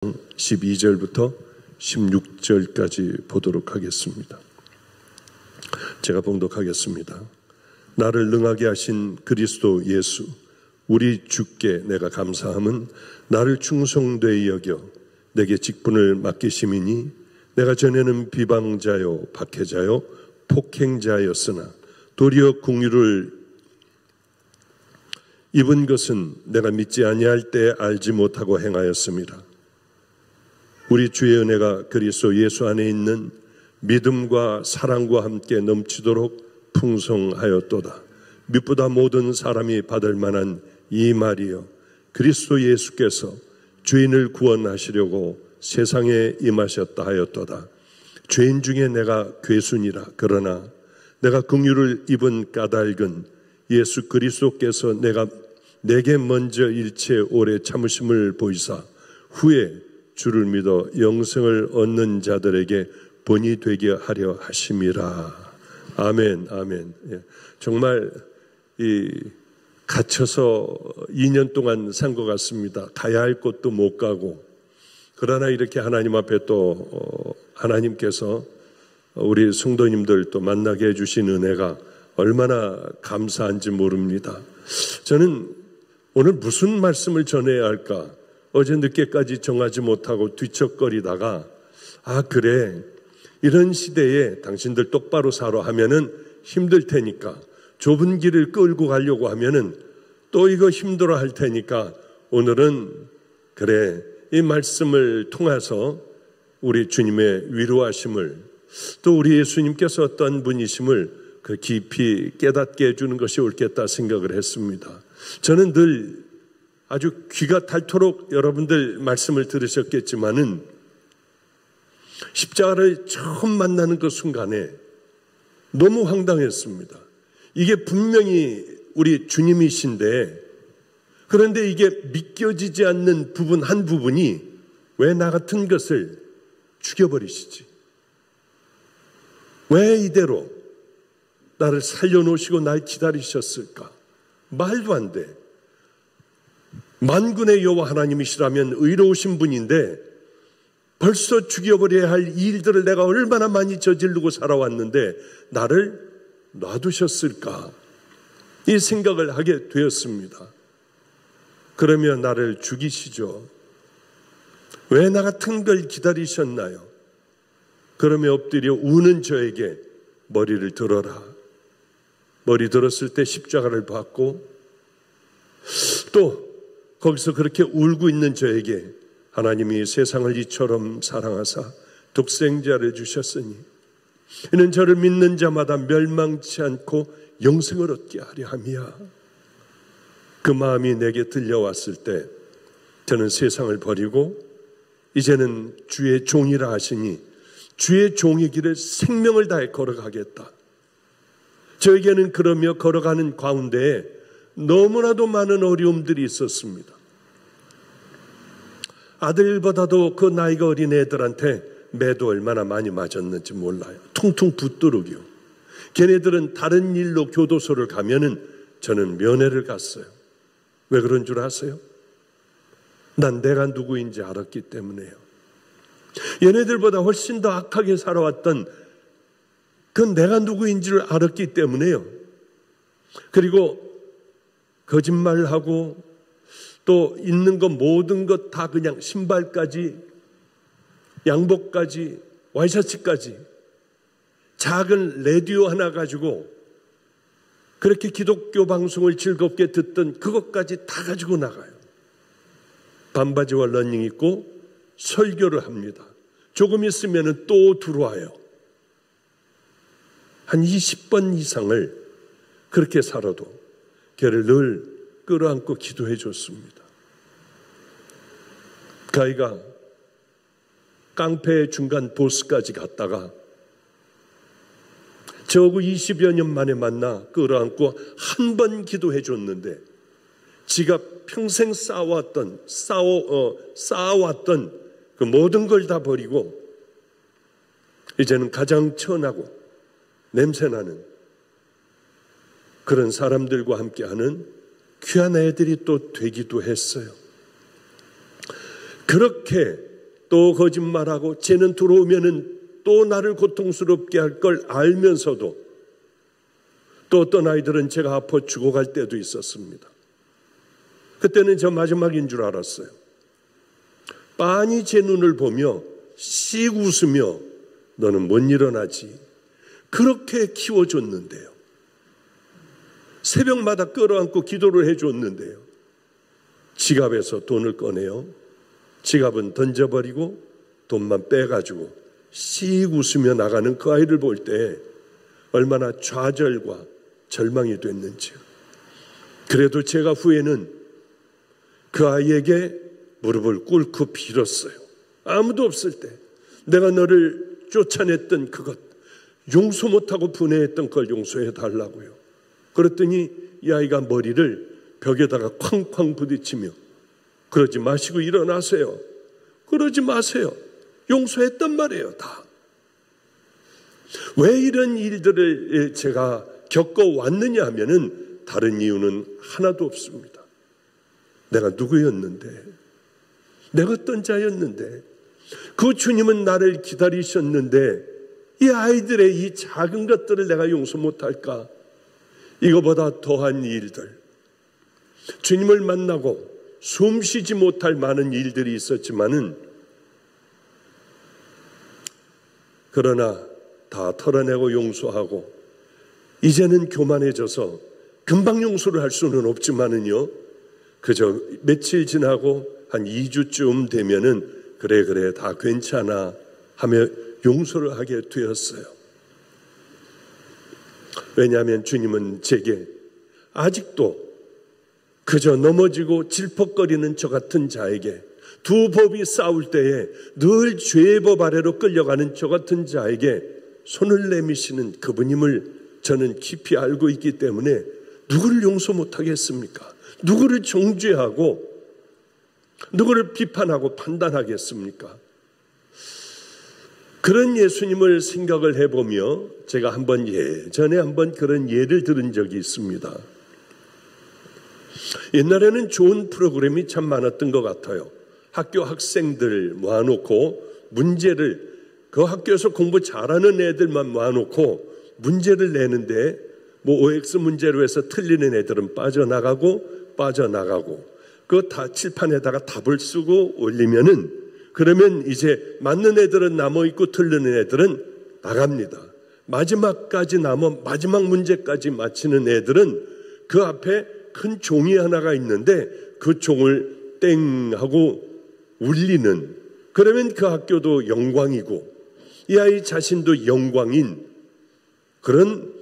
12절부터 16절까지 보도록 하겠습니다. 제가 봉독하겠습니다. 나를 능하게 하신 그리스도 예수 우리 주께 내가 감사함은 나를 충성되이 여겨 내게 직분을 맡기심이니 내가 전에는 비방자요 박해자요 폭행자였으나 도리어 긍휼을 입은 것은 내가 믿지 아니할 때 알지 못하고 행하였습니다. 우리 주의 은혜가 그리스도 예수 안에 있는 믿음과 사랑과 함께 넘치도록 풍성하였도다. 믿보다 모든 사람이 받을 만한 이 말이여, 그리스도 예수께서 죄인을 구원하시려고 세상에 임하셨다 하였도다. 죄인 중에 내가 괴순이라. 그러나 내가 긍휼을 입은 까닭은 예수 그리스도께서 내게 먼저 일체 오래 참으심을 보이사 후에 주를 믿어 영생을 얻는 자들에게 본이 되게 하려 하심이라. 아멘, 아멘. 정말 갇혀서 2년 동안 산 것 같습니다. 가야 할 곳도 못 가고. 그러나 이렇게 하나님 앞에 또 하나님께서 우리 성도님들 또 만나게 해주신 은혜가 얼마나 감사한지 모릅니다. 저는 오늘 무슨 말씀을 전해야 할까? 어제 늦게까지 정하지 못하고 뒤척거리다가 그래, 이런 시대에 당신들 똑바로 살아 하면은 힘들 테니까, 좁은 길을 끌고 가려고 하면은 또 이거 힘들어 할 테니까 오늘은 그래, 이 말씀을 통해서 우리 주님의 위로하심을, 또 우리 예수님께서 어떤 분이심을 그 깊이 깨닫게 해주는 것이 옳겠다 생각을 했습니다. 저는 늘 아주 귀가 닳도록 여러분들 말씀을 들으셨겠지만은 십자가를 처음 만나는 그 순간에 너무 황당했습니다. 이게 분명히 우리 주님이신데, 그런데 이게 믿겨지지 않는 부분 한 부분이 왜 나 같은 것을 죽여버리시지? 왜 이대로 나를 살려놓으시고 날 기다리셨을까? 말도 안 돼. 만군의 여호와 하나님이시라면 의로우신 분인데 벌써 죽여버려야 할 일들을 내가 얼마나 많이 저지르고 살아왔는데 나를 놔두셨을까? 이 생각을 하게 되었습니다. 그러면 나를 죽이시죠. 왜 나 같은 걸 기다리셨나요? 그러며 엎드려 우는 저에게 머리를 들어라. 머리 들었을 때 십자가를 받고, 또 거기서 그렇게 울고 있는 저에게 하나님이 세상을 이처럼 사랑하사 독생자를 주셨으니 이는 저를 믿는 자마다 멸망치 않고 영생을 얻게 하려 함이야. 그 마음이 내게 들려왔을 때 저는 세상을 버리고 이제는 주의 종이라 하시니 주의 종의 길을 생명을 다해 걸어가겠다. 저에게는 그러며 걸어가는 가운데에 너무나도 많은 어려움들이 있었습니다. 아들보다도 그 나이가 어린 애들한테 매도 얼마나 많이 맞았는지 몰라요. 퉁퉁 붙도록이요. 걔네들은 다른 일로 교도소를 가면은 저는 면회를 갔어요. 왜 그런 줄 아세요? 난 내가 누구인지 알았기 때문에요. 얘네들보다 훨씬 더 악하게 살아왔던 그 내가 누구인지를 알았기 때문에요. 그리고 거짓말하고 또 있는 것 모든 것 다 그냥 신발까지 양복까지 와이셔츠까지 작은 라디오 하나 가지고 그렇게 기독교 방송을 즐겁게 듣던 그것까지 다 가지고 나가요. 반바지와 러닝 입고 설교를 합니다. 조금 있으면 또 들어와요. 한 20번 이상을 그렇게 살아도 걔를 늘 끌어안고 기도해 줬습니다. 그 아이가 깡패 중간 보스까지 갔다가 저하고 20여 년 만에 만나 끌어안고 한 번 기도해 줬는데 지가 평생 쌓아왔던 그 모든 걸 다 버리고 이제는 가장 천하고 냄새나는 그런 사람들과 함께하는 귀한 애들이 또 되기도 했어요. 그렇게 또 거짓말하고 쟤는 들어오면은 또 나를 고통스럽게 할 걸 알면서도 또 어떤 아이들은 제가 아파 죽어갈 때도 있었습니다. 그때는 저 마지막인 줄 알았어요. 빤히 제 눈을 보며 씩 웃으며 너는 못 일어나지. 그렇게 키워줬는데요. 새벽마다 끌어안고 기도를 해줬는데요. 지갑에서 돈을 꺼내요. 지갑은 던져버리고 돈만 빼가지고 씩 웃으며 나가는 그 아이를 볼 때 얼마나 좌절과 절망이 됐는지요. 그래도 제가 후에는 그 아이에게 무릎을 꿇고 빌었어요. 아무도 없을 때 내가 너를 쫓아냈던 그것, 용서 못하고 분해했던 걸 용서해 달라고요. 그랬더니 이 아이가 머리를 벽에다가 쾅쾅 부딪히며 그러지 마시고 일어나세요. 그러지 마세요. 용서했단 말이에요. 다. 왜 이런 일들을 제가 겪어왔느냐 하면은 다른 이유는 하나도 없습니다. 내가 누구였는데, 내가 어떤 자였는데, 그 주님은 나를 기다리셨는데 이 아이들의 이 작은 것들을 내가 용서 못할까? 이거보다 더한 일들, 주님을 만나고 숨쉬지 못할 많은 일들이 있었지만은 그러나 다 털어내고 용서하고 이제는 교만해져서 금방 용서를 할 수는 없지만은요, 그저 며칠 지나고 한 2주쯤 되면은 그래 다 괜찮아 하며 용서를 하게 되었어요. 왜냐하면 주님은 제게 아직도 그저 넘어지고 질퍽거리는 저 같은 자에게, 두 법이 싸울 때에 늘 죄의 법 아래로 끌려가는 저 같은 자에게 손을 내미시는 그분임을 저는 깊이 알고 있기 때문에 누구를 용서 못하겠습니까? 누구를 정죄하고 누구를 비판하고 판단하겠습니까? 그런 예수님을 생각을 해보며 제가 예전에 한번 그런 예를 들은 적이 있습니다. 옛날에는 좋은 프로그램이 참 많았던 것 같아요. 학교 학생들 모아놓고 문제를, 그 학교에서 공부 잘하는 애들만 모아놓고 문제를 내는데 OX 문제로 해서 틀리는 애들은 빠져나가고 그 칠판에다가 답을 쓰고 올리면은, 그러면 이제 맞는 애들은 남아있고 틀리는 애들은 나갑니다. 마지막까지 마지막 문제까지 맞히는 애들은 그 앞에 큰 종이 하나가 있는데 그 종을 땡 하고 울리는, 그러면 그 학교도 영광이고 이 아이 자신도 영광인 그런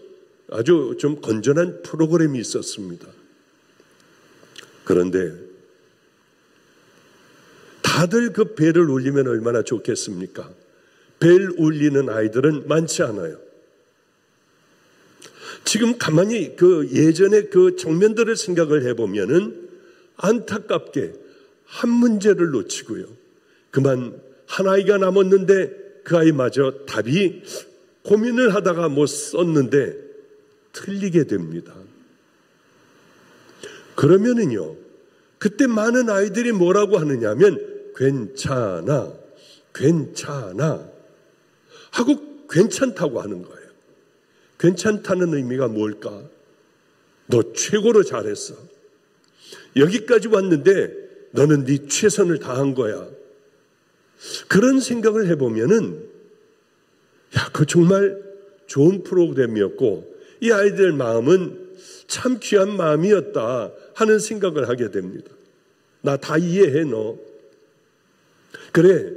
아주 좀 건전한 프로그램이 있었습니다. 그런데 다들 그 벨을 울리면 얼마나 좋겠습니까? 벨 울리는 아이들은 많지 않아요. 지금 가만히 그 예전의 그 장면들을 생각을 해보면은 안타깝게 한 문제를 놓치고요. 그만 한 아이가 남았는데 그 아이마저 답이 고민을 하다가 썼는데 틀리게 됩니다. 그러면은요, 그때 많은 아이들이 뭐라고 하느냐면 괜찮아 하고 괜찮다고 하는 거예요. 괜찮다는 의미가 뭘까? 너 최고로 잘했어. 여기까지 왔는데 너는 네 최선을 다한 거야. 그런 생각을 해보면은 그거 정말 좋은 프로그램이었고 이 아이들 마음은 참 귀한 마음이었다 하는 생각을 하게 됩니다. 나 다 이해해. 너 그래,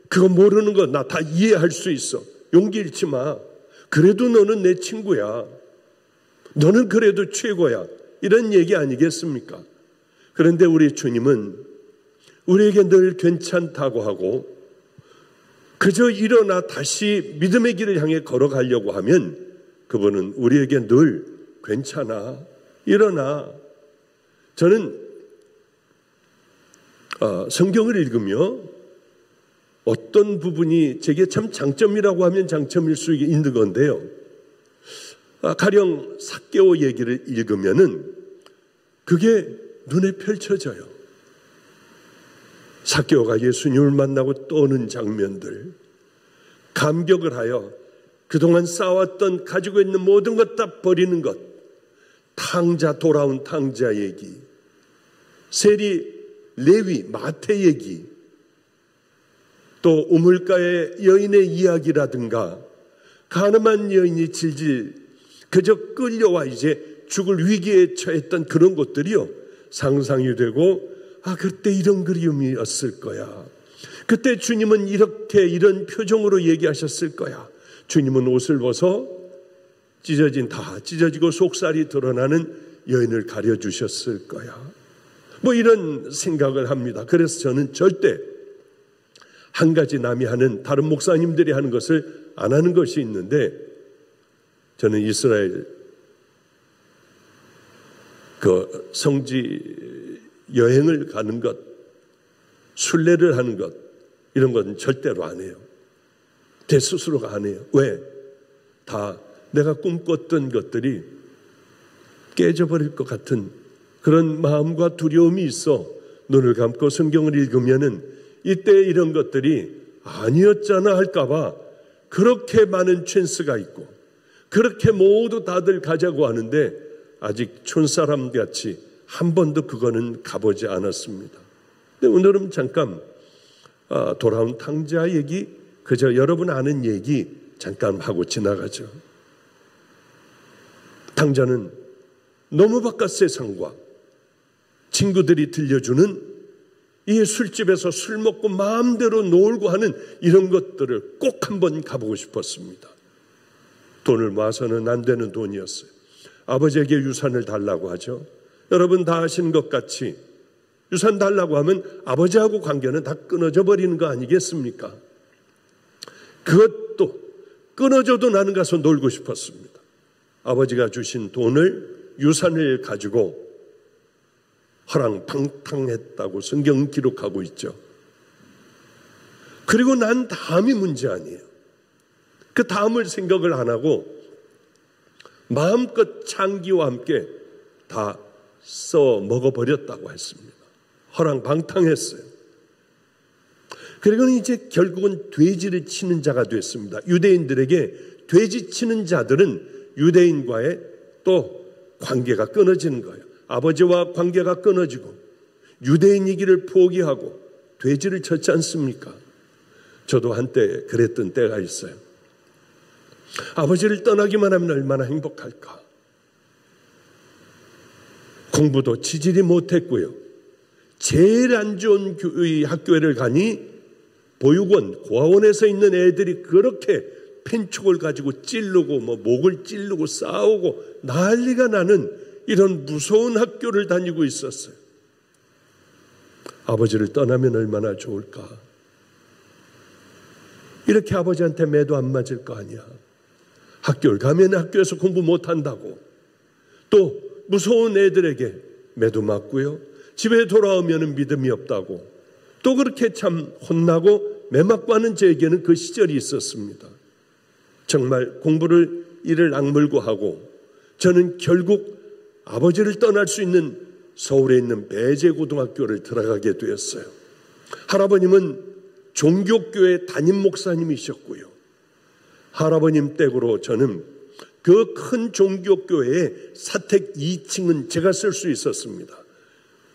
그거 모르는 거 나 다 이해할 수 있어. 용기 잃지 마. 그래도 너는 내 친구야. 너는 그래도 최고야. 이런 얘기 아니겠습니까? 그런데 우리 주님은 우리에게 늘 괜찮다고 하고 그저 일어나 다시 믿음의 길을 향해 걸어가려고 하면 그분은 우리에게 늘 괜찮아, 일어나. 저는 성경을 읽으며 어떤 부분이 제게 참 장점이라고 하면 장점일 수 있는 건데요. 가령 삭개오 얘기를 읽으면은 그게 눈에 펼쳐져요. 삭개오가 예수님을 만나고 떠오는 장면들, 감격을 하여 그동안 쌓아왔던 가지고 있는 모든 것 다 버리는 것, 돌아온 탕자 얘기, 세리, 레위, 마태 얘기, 또 우물가의 여인의 이야기라든가 가늠한 여인이 질질 그저 끌려와 이제 죽을 위기에 처했던 그런 것들이요, 상상이 되고, 그때 이런 그림이었을 거야. 그때 주님은 이런 표정으로 얘기하셨을 거야. 주님은 옷을 벗어 찢어지고 속살이 드러나는 여인을 가려주셨을 거야. 이런 생각을 합니다. 그래서 저는 절대 한 가지 남이 하는, 다른 목사님들이 하는 것을 안 하는 것이 있는데, 저는 이스라엘 그 성지 여행을 가는 것, 순례를 하는 것, 이런 건 절대로 안 해요. 제 스스로가 안 해요. 왜? 다 내가 꿈꿨던 것들이 깨져버릴 것 같은 그런 마음과 두려움이 있어 눈을 감고 성경을 읽으면은 이때 이런 것들이 아니었잖아 할까봐 그렇게 많은 찬스가 있고, 그렇게 모두 다들 가자고 하는데 아직 촌사람같이 한 번도 그거는 가보지 않았습니다. 근데 오늘은 잠깐 돌아온 탕자 얘기, 그저 여러분 아는 얘기 잠깐 하고 지나가죠. 탕자는 너무 바깥 세상과 친구들이 들려주는 이 술집에서 술 먹고 마음대로 놀고 하는 이런 것들을 꼭 한번 가보고 싶었습니다. 돈을 모아서는 안 되는 돈이었어요. 아버지에게 유산을 달라고 하죠. 여러분 다 아시는 것 같이 유산 달라고 하면 아버지하고 관계는 다 끊어져 버리는 거 아니겠습니까? 그것도 끊어져도 나는 가서 놀고 싶었습니다. 아버지가 주신 돈을, 유산을 가지고 허랑방탕했다고 성경은 기록하고 있죠. 그리고 난 다음이 문제 아니에요. 그 다음을 생각을 안 하고 마음껏 창기와 함께 다 써 먹어버렸다고 했습니다. 허랑방탕했어요. 그리고 이제 결국은 돼지를 치는 자가 됐습니다. 유대인들에게 돼지 치는 자들은 유대인과의 또 관계가 끊어지는 거예요. 아버지와 관계가 끊어지고 유대인이기를 포기하고 돼지를 쳤지 않습니까? 저도 한때 그랬던 때가 있어요. 아버지를 떠나기만 하면 얼마나 행복할까. 공부도 지질이 못했고요. 제일 안 좋은 학교를 가니 보육원, 고아원에서 있는 애들이 그렇게 펜촉을 가지고 찌르고 목을 찌르고 싸우고 난리가 나는 이런 무서운 학교를 다니고 있었어요. 아버지를 떠나면 얼마나 좋을까. 이렇게 아버지한테 매도 안 맞을 거 아니야. 학교를 가면 학교에서 공부 못한다고, 또 무서운 애들에게 매도 맞고요, 집에 돌아오면 믿음이 없다고, 또 그렇게 참 혼나고 매맞고 하는 저에게는 그 시절이 있었습니다. 정말 공부를 이를 악물고 하고 저는 결국 아버지를 떠날 수 있는 서울에 있는 배재고등학교를 들어가게 되었어요. 할아버님은 종교교회 담임 목사님이셨고요. 할아버님 댁으로 저는 그 큰 종교교회의 사택 2층은 제가 쓸 수 있었습니다.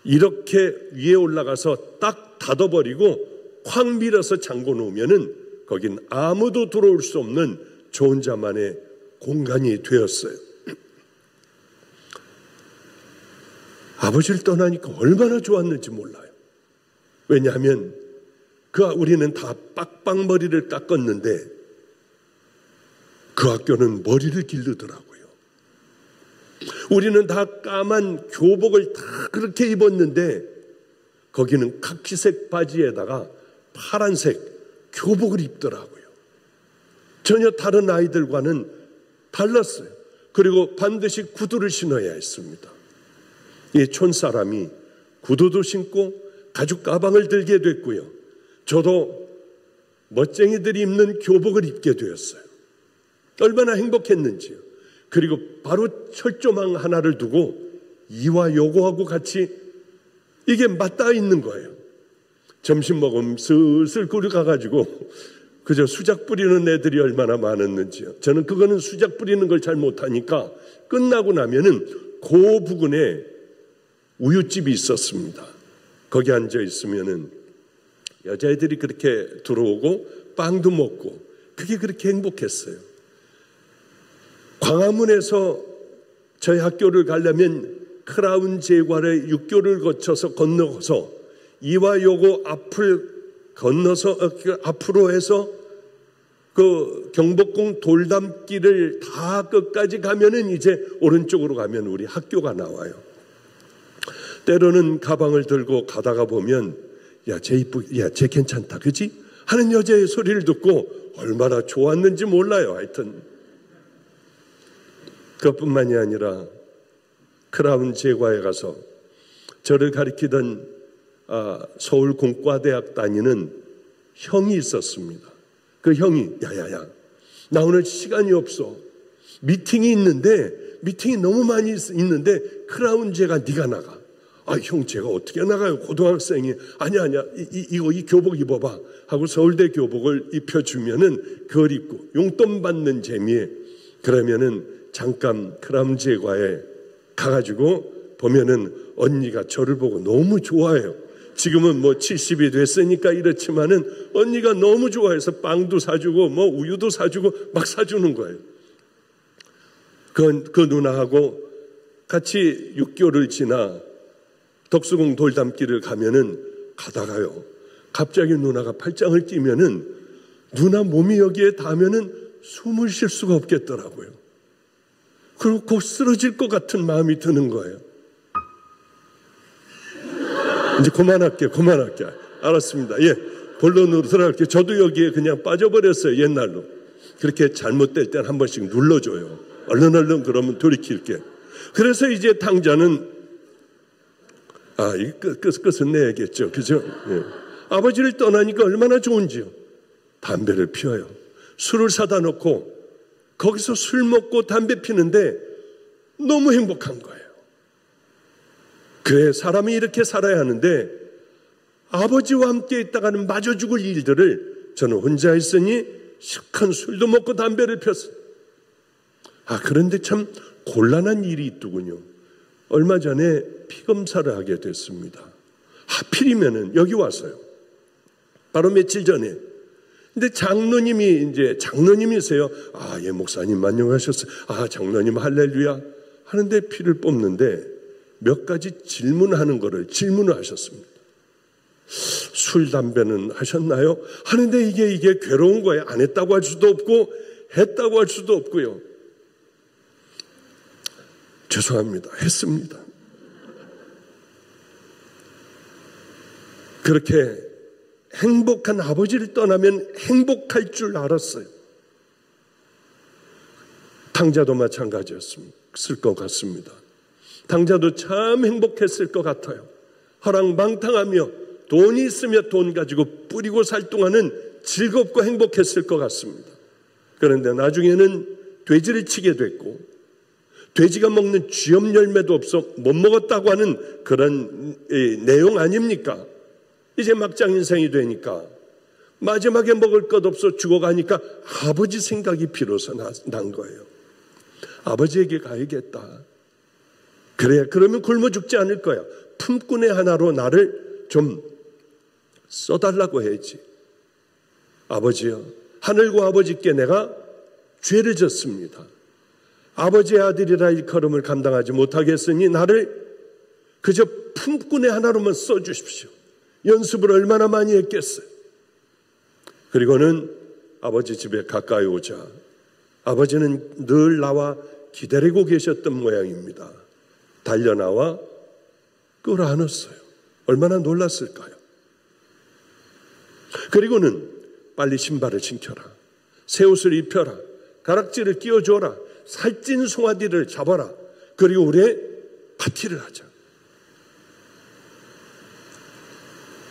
이렇게 위에 올라가서 딱 닫아버리고 콱 밀어서 잠궈 놓으면은 거긴 아무도 들어올 수 없는 저 혼자만의 공간이 되었어요. 아버지를 떠나니까 얼마나 좋았는지 몰라요. 왜냐하면 우리는 다 빡빡머리를 깎았는데 그 학교는 머리를 기르더라고요. 우리는 다 까만 교복을 다 그렇게 입었는데 거기는 카키색 바지에다가 파란색 교복을 입더라고요. 전혀 다른 아이들과는 달랐어요. 그리고 반드시 구두를 신어야 했습니다. 이 촌사람이 구두도 신고 가죽 가방을 들게 됐고요. 저도 멋쟁이들이 입는 교복을 입게 되었어요. 얼마나 행복했는지요. 그리고 바로 철조망 하나를 두고 이와 요거하고 같이 이게 맞닿아 있는 거예요. 점심 먹으면 슬슬 굴 가가지고 그저 수작 뿌리는 애들이 얼마나 많았는지요. 저는 그거는 수작 뿌리는 걸 잘 못하니까 끝나고 나면은 그 부근에 우유집이 있었습니다. 거기 앉아 있으면은 여자애들이 그렇게 들어오고 빵도 먹고 그게 그렇게 행복했어요. 광화문에서 저희 학교를 가려면 크라운 제과의 육교를 거쳐서 건너서 이화여고 앞을 건너서 앞으로 해서 그 경복궁 돌담길을 다 끝까지 가면은 이제 오른쪽으로 가면 우리 학교가 나와요. 때로는 가방을 들고 가다가 보면 쟤 괜찮다, 그지? 하는 여자의 소리를 듣고 얼마나 좋았는지 몰라요. 하여튼 그것뿐만이 아니라 크라운 제과에 가서 저를 가리키던 서울공과대학 다니는 형이 있었습니다. 그 형이 야야야, 나 오늘 시간이 없어. 미팅이 있는데 미팅이 너무 많이 있는데 크라운 제가 네가 나가. 형 제가 어떻게 나가요? 고등학생이. 아니야 이 교복 입어봐 하고 서울대 교복을 입혀주면은 그걸 입고 용돈 받는 재미에 그러면은 잠깐 크라운 제과에 가가지고 보면은 언니가 저를 보고 너무 좋아해요. 지금은 뭐 70이 됐으니까 이렇지만은 언니가 너무 좋아해서 빵도 사주고 뭐 우유도 사주고 막 사주는 거예요. 그 누나하고 같이 6개월을 지나 덕수궁 돌담길을 가면은 가다가요. 갑자기 누나가 팔짱을 끼면은 누나 몸이 여기에 닿으면은 숨을 쉴 수가 없겠더라고요. 그리고 곧 쓰러질 것 같은 마음이 드는 거예요. 이제 그만할게요. 알았습니다. 예, 본론으로 들어갈게요. 저도 여기에 그냥 빠져버렸어요. 옛날로. 그렇게 잘못될 땐 한 번씩 눌러줘요. 얼른 그러면 돌이킬게. 그래서 이제 당자는 이 끝은 내야겠죠. 그죠? 예. 아버지를 떠나니까 얼마나 좋은지요. 담배를 피워요. 술을 사다 놓고 거기서 술 먹고 담배 피는데 너무 행복한 거예요. 그래, 사람이 이렇게 살아야 하는데 아버지와 함께 있다가는 마저 죽을 일들을 저는 혼자 있으니 시큰 술도 먹고 담배를 폈어요. 그런데 참 곤란한 일이 있더군요. 얼마 전에 피검사를 하게 됐습니다. 하필이면은 여기 왔어요. 바로 며칠 전에. 근데 장로님이세요. 예, 목사님 안녕하셨어요. 장로님 할렐루야 하는데 피를 뽑는데 몇 가지 질문을 하셨습니다. 술, 담배는 하셨나요? 하는데 이게 괴로운 거예요. 안 했다고 할 수도 없고 했다고 할 수도 없고요. 죄송합니다. 했습니다. 그렇게 행복한 아버지를 떠나면 행복할 줄 알았어요. 당자도 마찬가지였을 것 같습니다. 당자도 참 행복했을 것 같아요. 허랑방탕하며 돈이 있으며 돈 가지고 뿌리고 살 동안은 즐겁고 행복했을 것 같습니다. 그런데 나중에는 돼지를 치게 됐고 돼지가 먹는 쥐염 열매도 없어 못 먹었다고 하는 그런 내용 아닙니까? 이제 막장 인생이 되니까 마지막에 먹을 것 없어 죽어가니까 아버지 생각이 비로소 난 거예요. 아버지에게 가야겠다. 그래, 그러면 굶어 죽지 않을 거야. 품꾼의 하나로 나를 좀 써달라고 해야지. 아버지요, 하늘과 아버지께 내가 죄를 졌습니다. 아버지의 아들이라 일컬음을 감당하지 못하겠으니 나를 그저 품꾼의 하나로만 써주십시오. 연습을 얼마나 많이 했겠어요. 그리고는 아버지 집에 가까이 오자 아버지는 늘 나와 기다리고 계셨던 모양입니다. 달려나와 끌어안았어요. 얼마나 놀랐을까요? 그리고는 빨리 신발을 신겨라. 새 옷을 입혀라. 가락지를 끼워줘라. 살찐 송아지를 잡아라. 그리고 우리 파티를 하자.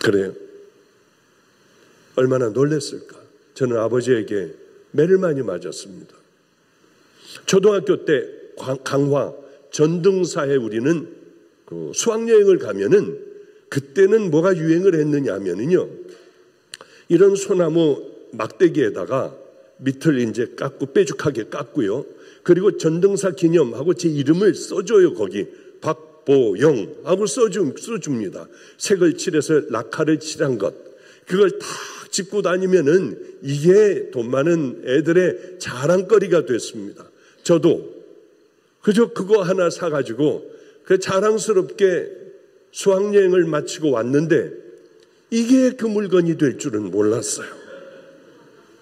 그래요. 얼마나 놀랐을까. 저는 아버지에게 매를 많이 맞았습니다. 초등학교 때 강화 전등사에 우리는 그 수학여행을 가면은 그때는 뭐가 유행을 했느냐 하면은요, 이런 소나무 막대기에다가 밑을 이제 깎고 뾰족하게 깎고요. 그리고 전등사 기념하고 제 이름을 써줘요. 거기 박보영 하고 써줍니다. 색을 칠해서 낙하를 칠한 것. 그걸 다 짚고 다니면은 이게 돈 많은 애들의 자랑거리가 됐습니다. 저도 그저 그거 하나 사가지고 그 자랑스럽게 수학여행을 마치고 왔는데 이게 그 물건이 될 줄은 몰랐어요.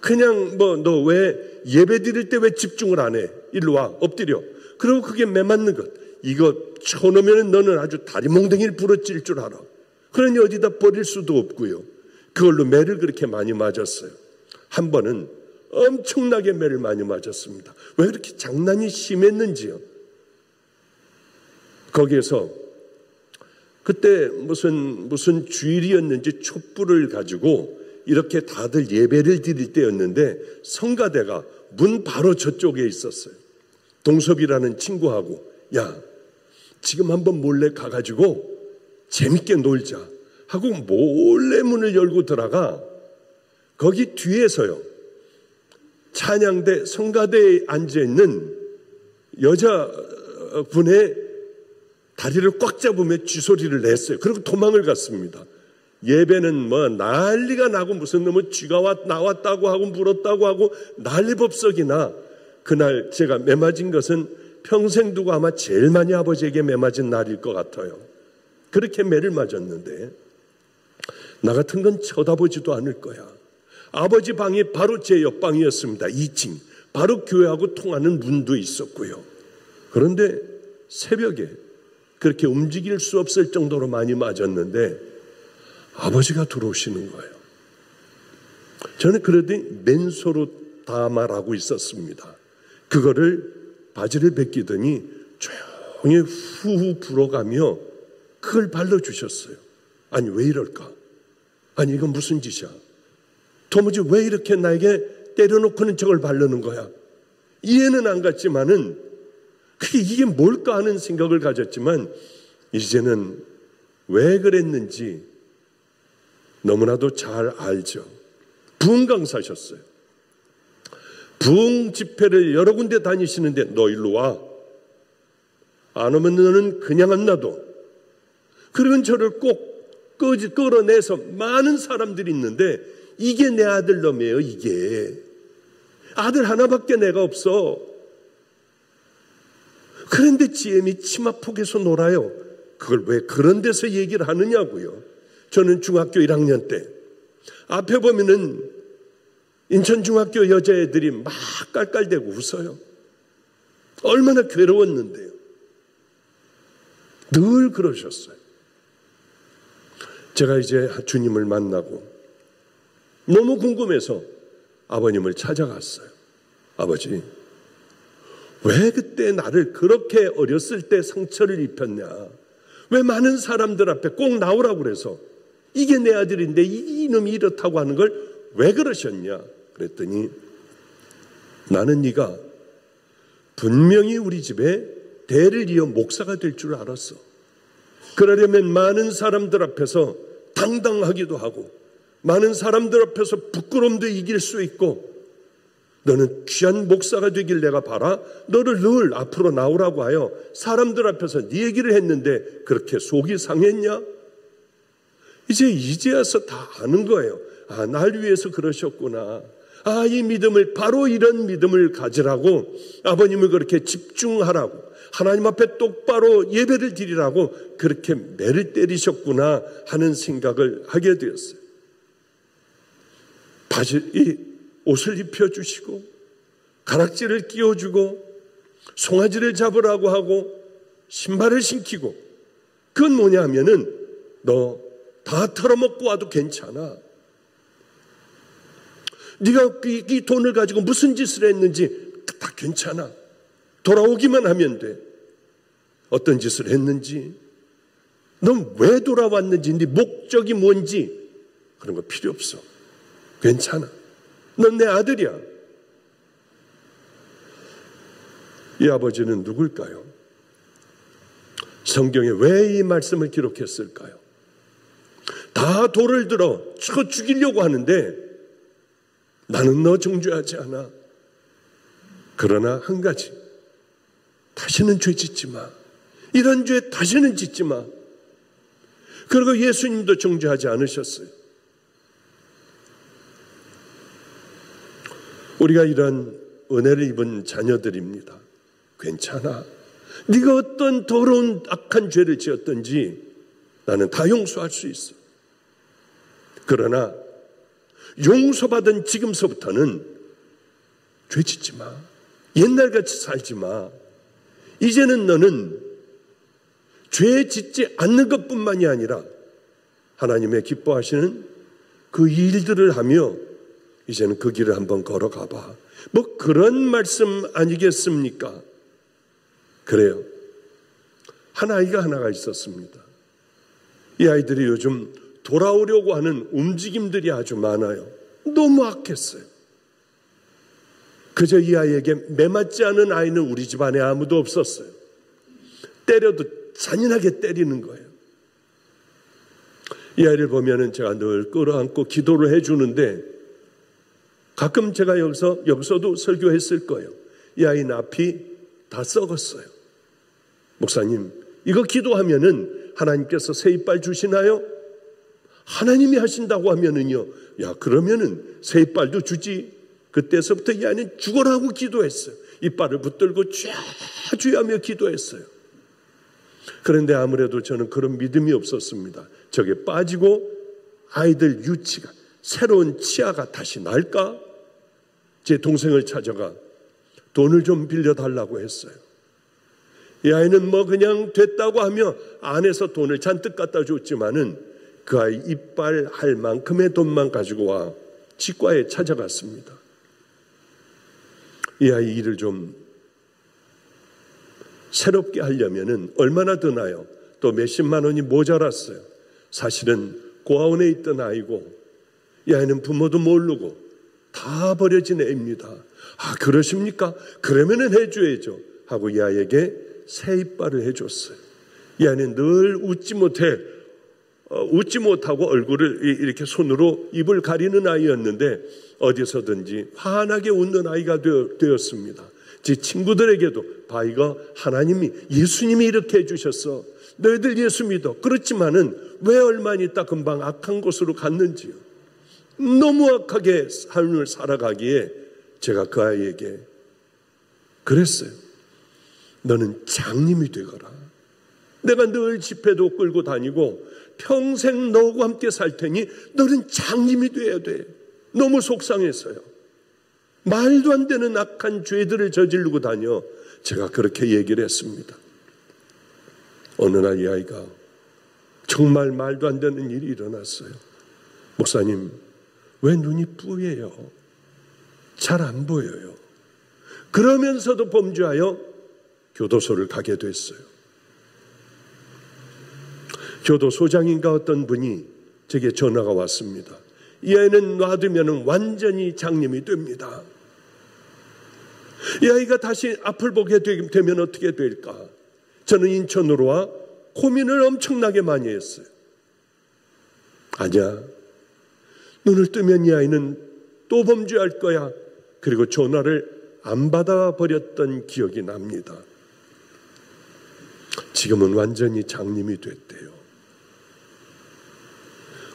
그냥 너 왜 예배 드릴 때 왜 집중을 안 해? 일로 와, 엎드려. 그리고 그게 매 맞는 것. 이거 쳐놓으면 너는 아주 다리몽댕이를 부러질 줄 알아. 그러니 어디다 버릴 수도 없고요. 그걸로 매를 그렇게 많이 맞았어요. 한 번은 엄청나게 매를 많이 맞았습니다. 왜 그렇게 장난이 심했는지요. 거기에서 그때 무슨 주일이었는지 촛불을 가지고 이렇게 다들 예배를 드릴 때였는데 성가대가 문 바로 저쪽에 있었어요. 동섭이라는 친구하고 야, 지금 한번 몰래 가가지고 재밌게 놀자 하고 몰래 문을 열고 들어가 거기 뒤에서요. 찬양대 성가대에 앉아있는 여자분의 다리를 꽉 잡으며 쥐소리를 냈어요. 그리고 도망을 갔습니다. 예배는 난리가 나고 무슨 놈은 쥐가 나왔다고 하고 물었다고 하고 난리법석이나 그날 제가 매 맞은 것은 평생 두고 아마 제일 많이 아버지에게 매 맞은 날일 것 같아요. 그렇게 매를 맞았는데 나 같은 건 쳐다보지도 않을 거야. 아버지 방이 바로 제 옆방이었습니다. 2층. 바로 교회하고 통하는 문도 있었고요. 그런데 새벽에 그렇게 움직일 수 없을 정도로 많이 맞았는데 아버지가 들어오시는 거예요. 저는 그러더니 맨소로 다말하고 있었습니다. 그거를 바지를 벗기더니 조용히 후후 불어가며 그걸 발라주셨어요. 아니 왜 이럴까? 아니 이건 무슨 짓이야? 도무지 왜 이렇게 나에게 때려놓고는 저걸 바르는 거야? 이해는 안 갔지만은 이게 뭘까 하는 생각을 가졌지만 이제는 왜 그랬는지 너무나도 잘 알죠. 부흥 강사셨어요. 부흥 집회를 여러 군데 다니시는데 너 일로 와. 안 오면 너는 그냥 안 놔둬. 그러면 저를 꼭 끌어내서 많은 사람들이 있는데 이게 내 아들 놈이에요. 이게 아들 하나밖에 내가 없어. 그런데 지엠이 치마폭에서 놀아요. 그걸 왜 그런 데서 얘기를 하느냐고요. 저는 중학교 1학년 때 앞에 보면은 인천중학교 여자애들이 막 깔깔대고 웃어요. 얼마나 괴로웠는데요. 늘 그러셨어요. 제가 이제 주님을 만나고 너무 궁금해서 아버님을 찾아갔어요. 아버지, 왜 그때 나를 그렇게 어렸을 때 상처를 입혔냐? 왜 많은 사람들 앞에 꼭 나오라고 그래서 이게 내 아들인데 이놈이 이렇다고 하는 걸 왜 그러셨냐? 그랬더니 나는 네가 분명히 우리 집에 대를 이어 목사가 될 줄 알았어. 그러려면 많은 사람들 앞에서 당당하기도 하고 많은 사람들 앞에서 부끄러움도 이길 수 있고 너는 귀한 목사가 되길 내가 바라 너를 늘 앞으로 나오라고 하여 사람들 앞에서 네 얘기를 했는데 그렇게 속이 상했냐? 이제야서 다 아는 거예요. 아, 날 위해서 그러셨구나. 아, 이 믿음을 바로 이런 믿음을 가지라고 아버님을 그렇게 집중하라고 하나님 앞에 똑바로 예배를 드리라고 그렇게 매를 때리셨구나 하는 생각을 하게 되었어요. 옷을 입혀주시고 가락지를 끼워주고 송아지를 잡으라고 하고 신발을 신기고 그건 뭐냐 하면은 너 다 털어먹고 와도 괜찮아. 네가 이 돈을 가지고 무슨 짓을 했는지 다 괜찮아. 돌아오기만 하면 돼. 어떤 짓을 했는지, 넌 왜 돌아왔는지, 네 목적이 뭔지 그런 거 필요 없어. 괜찮아. 넌 내 아들이야. 이 아버지는 누굴까요? 성경에 왜 이 말씀을 기록했을까요? 다 돌을 들어 쳐 죽이려고 하는데 나는 너 정죄하지 않아. 그러나 한 가지, 다시는 죄 짓지 마. 이런 죄 다시는 짓지 마. 그리고 예수님도 정죄하지 않으셨어요. 우리가 이런 은혜를 입은 자녀들입니다. 괜찮아. 네가 어떤 더러운 악한 죄를 지었든지 나는 다 용서할 수 있어. 그러나 용서받은 지금서부터는 죄 짓지 마. 옛날같이 살지 마. 이제는 너는 죄 짓지 않는 것뿐만이 아니라 하나님의 기뻐하시는 그 일들을 하며 이제는 그 길을 한번 걸어가 봐. 뭐 그런 말씀 아니겠습니까? 그래요. 한 아이가 하나가 있었습니다. 이 아이들이 요즘 돌아오려고 하는 움직임들이 아주 많아요. 너무 악했어요. 그저 이 아이에게 매맞지 않은 아이는 우리 집안에 아무도 없었어요. 때려도 잔인하게 때리는 거예요. 이 아이를 보면은 제가 늘 끌어안고 기도를 해주는데 가끔 제가 여기서도 설교했을 거예요. 이 아이 앞이 다 썩었어요. 목사님, 이거 기도하면은 하나님께서 새 이빨 주시나요? 하나님이 하신다고 하면은요, 야, 그러면은 새 이빨도 주지. 그때서부터 이 아이는 죽어라고 기도했어요. 이빨을 붙들고 주야주야하며 기도했어요. 그런데 아무래도 저는 그런 믿음이 없었습니다. 저게 빠지고 아이들 유치가, 새로운 치아가 다시 날까? 제 동생을 찾아가 돈을 좀 빌려달라고 했어요. 이 아이는 뭐 그냥 됐다고 하며 안에서 돈을 잔뜩 갖다 줬지만은 그 아이 이빨 할 만큼의 돈만 가지고 와 치과에 찾아갔습니다. 이 아이 일을 좀 새롭게 하려면은 얼마나 드나요? 또 몇십만 원이 모자랐어요. 사실은 고아원에 있던 아이고 이 아이는 부모도 모르고 다 버려진 애입니다. 아, 그러십니까? 그러면은 해줘야죠 하고 이 아이에게 새 이빨을 해줬어요. 이 아이는 늘 웃지 못하고 얼굴을 이렇게 손으로 입을 가리는 아이였는데 어디서든지 환하게 웃는 아이가 되었습니다. 제 친구들에게도 봐, 이거 하나님이, 예수님이 이렇게 해주셨어. 너희들 예수 믿어. 그렇지만은 왜 얼마나 있다 금방 악한 곳으로 갔는지요. 너무 악하게 삶을 살아가기에 제가 그 아이에게 그랬어요. 너는 장님이 되거라. 내가 늘 집회도 끌고 다니고 평생 너하고 함께 살 테니 너는 장님이 돼야 돼. 너무 속상했어요. 말도 안 되는 악한 죄들을 저지르고 다녀. 제가 그렇게 얘기를 했습니다. 어느 날 이 아이가 정말 말도 안 되는 일이 일어났어요. 목사님, 왜 눈이 뿌예요? 잘 안 보여요. 그러면서도 범죄하여 교도소를 가게 됐어요. 교도소장인가 어떤 분이 제게 전화가 왔습니다. 이 아이는 놔두면 완전히 장님이 됩니다. 이 아이가 다시 앞을 보게 되면 어떻게 될까? 저는 인천으로 와 고민을 엄청나게 많이 했어요. 아니야. 눈을 뜨면 이 아이는 또 범죄할 거야. 그리고 전화를 안 받아버렸던 기억이 납니다. 지금은 완전히 장님이 됐대요.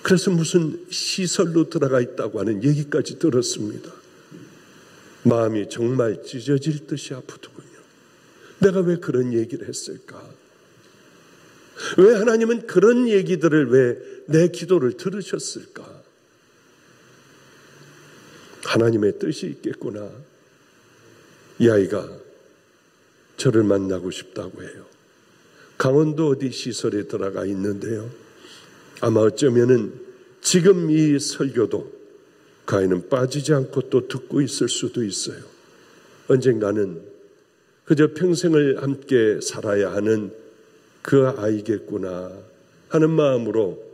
그래서 무슨 시설로 들어가 있다고 하는 얘기까지 들었습니다. 마음이 정말 찢어질 듯이 아프더군요. 내가 왜 그런 얘기를 했을까? 왜 하나님은 그런 얘기들을 왜 내 기도를 들으셨을까? 하나님의 뜻이 있겠구나. 이 아이가 저를 만나고 싶다고 해요. 강원도 어디 시설에 들어가 있는데요. 아마 어쩌면은 지금 이 설교도 그 아이는 빠지지 않고 또 듣고 있을 수도 있어요. 언젠가는 그저 평생을 함께 살아야 하는 그 아이겠구나 하는 마음으로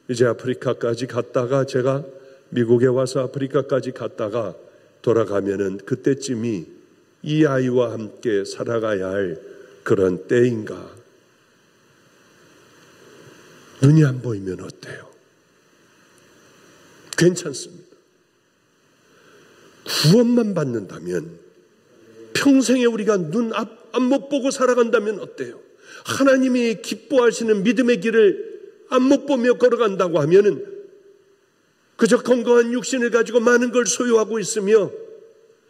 이제 아프리카까지 갔다가, 제가 미국에 와서 아프리카까지 갔다가 돌아가면은 그때쯤이 이 아이와 함께 살아가야 할 그런 때인가. 눈이 안 보이면 어때요? 괜찮습니다. 구원만 받는다면, 평생에 우리가 눈 앞 못 보고 살아간다면 어때요? 하나님이 기뻐하시는 믿음의 길을 앞 못 보며 걸어간다고 하면은 그저 건강한 육신을 가지고 많은 걸 소유하고 있으며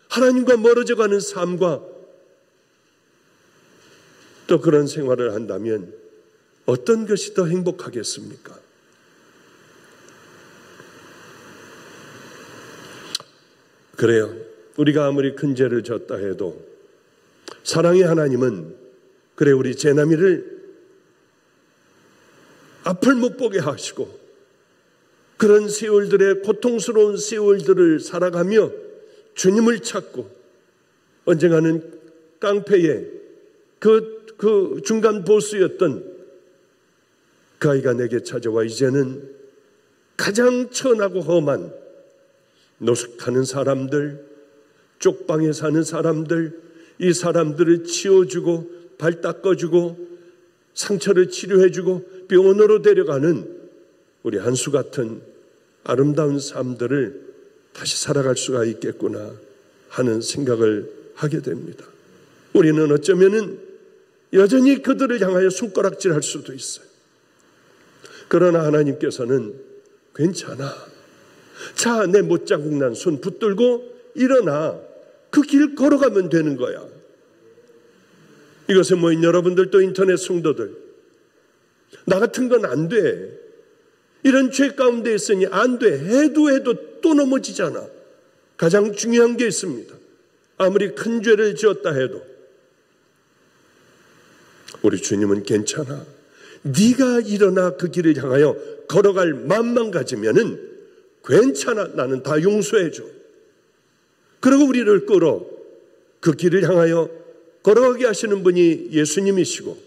하나님과 멀어져가는 삶과 또 그런 생활을 한다면 어떤 것이 더 행복하겠습니까? 그래요. 우리가 아무리 큰 죄를 졌다 해도 사랑의 하나님은 그래 우리 제나미를 앞을 못 보게 하시고 그런 세월들의 고통스러운 세월들을 살아가며 주님을 찾고 언젠가는 깡패의 그 중간 보스였던 그 아이가 내게 찾아와 이제는 가장 천하고 험한 노숙하는 사람들, 쪽방에 사는 사람들, 이 사람들을 치워주고 발 닦아주고 상처를 치료해주고 병원으로 데려가는 우리 한수 같은 아름다운 삶들을 다시 살아갈 수가 있겠구나 하는 생각을 하게 됩니다. 우리는 어쩌면은 여전히 그들을 향하여 손가락질할 수도 있어요. 그러나 하나님께서는 괜찮아. 자, 내 못자국 난 손 붙들고 일어나. 그 길 걸어가면 되는 거야. 이것에 모인 여러분들 또 인터넷 성도들, 나 같은 건 안 돼. 이런 죄 가운데 있으니 안 돼. 해도 또 넘어지잖아. 가장 중요한 게 있습니다. 아무리 큰 죄를 지었다 해도 우리 주님은 괜찮아. 네가 일어나 그 길을 향하여 걸어갈 마음만 가지면은 괜찮아. 나는 다 용서해 줘. 그리고 우리를 끌어 그 길을 향하여 걸어가게 하시는 분이 예수님이시고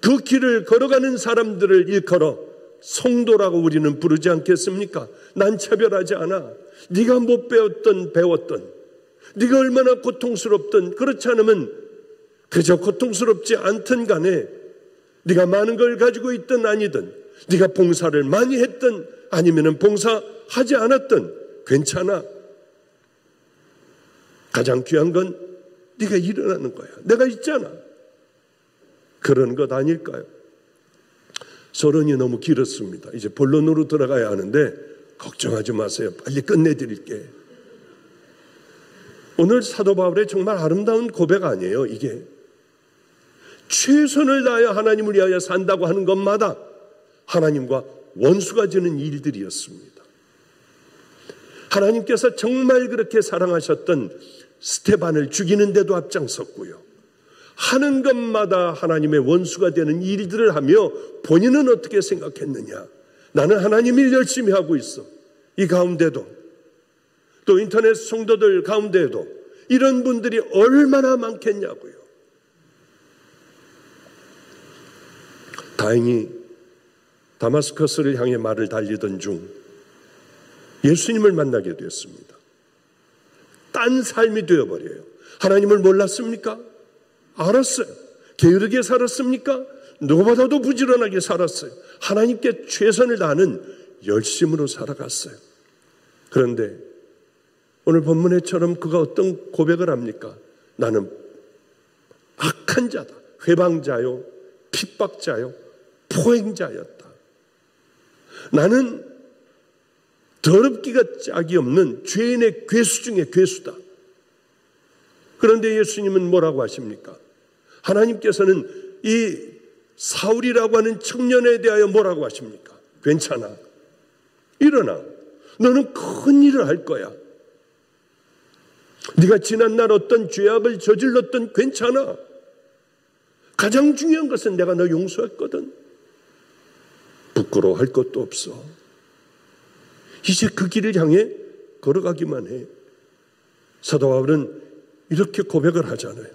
그 길을 걸어가는 사람들을 일컬어 성도라고 우리는 부르지 않겠습니까? 난 차별하지 않아. 네가 못 배웠던 네가 얼마나 고통스럽든 그렇지 않으면 그저 고통스럽지 않든 간에 네가 많은 걸 가지고 있든 아니든 네가 봉사를 많이 했든 아니면 봉사하지 않았든 괜찮아. 가장 귀한 건 네가 일어나는 거야. 내가 있잖아. 그런 것 아닐까요? 서론이 너무 길었습니다. 이제 본론으로 들어가야 하는데 걱정하지 마세요. 빨리 끝내드릴게. 오늘 사도 바울의 정말 아름다운 고백 아니에요. 이게 최선을 다하여 하나님을 위하여 산다고 하는 것마다 하나님과 원수가 되는 일들이었습니다. 하나님께서 정말 그렇게 사랑하셨던 스테반을 죽이는 데도 앞장섰고요. 하는 것마다 하나님의 원수가 되는 일들을 하며 본인은 어떻게 생각했느냐. 나는 하나님 일 열심히 하고 있어. 이 가운데도 또 인터넷 성도들 가운데에도 이런 분들이 얼마나 많겠냐고요. 다행히 다마스커스를 향해 말을 달리던 중 예수님을 만나게 되었습니다. 딴 삶이 되어버려요. 하나님을 몰랐습니까? 알았어요. 게으르게 살았습니까? 누구보다도 부지런하게 살았어요. 하나님께 최선을 다하는 열심으로 살아갔어요. 그런데 오늘 본문에처럼 그가 어떤 고백을 합니까? 나는 악한 자다. 회방자요, 핍박자요, 포행자였다. 나는 더럽기가 짝이 없는 죄인의 괴수 중에 괴수다. 그런데 예수님은 뭐라고 하십니까? 하나님께서는 이 사울이라고 하는 청년에 대하여 뭐라고 하십니까? 괜찮아. 일어나. 너는 큰 일을 할 거야. 네가 지난날 어떤 죄악을 저질렀던 괜찮아. 가장 중요한 것은 내가 너 용서했거든. 부끄러워할 것도 없어. 이제 그 길을 향해 걸어가기만 해. 사도 바울은 이렇게 고백을 하잖아요.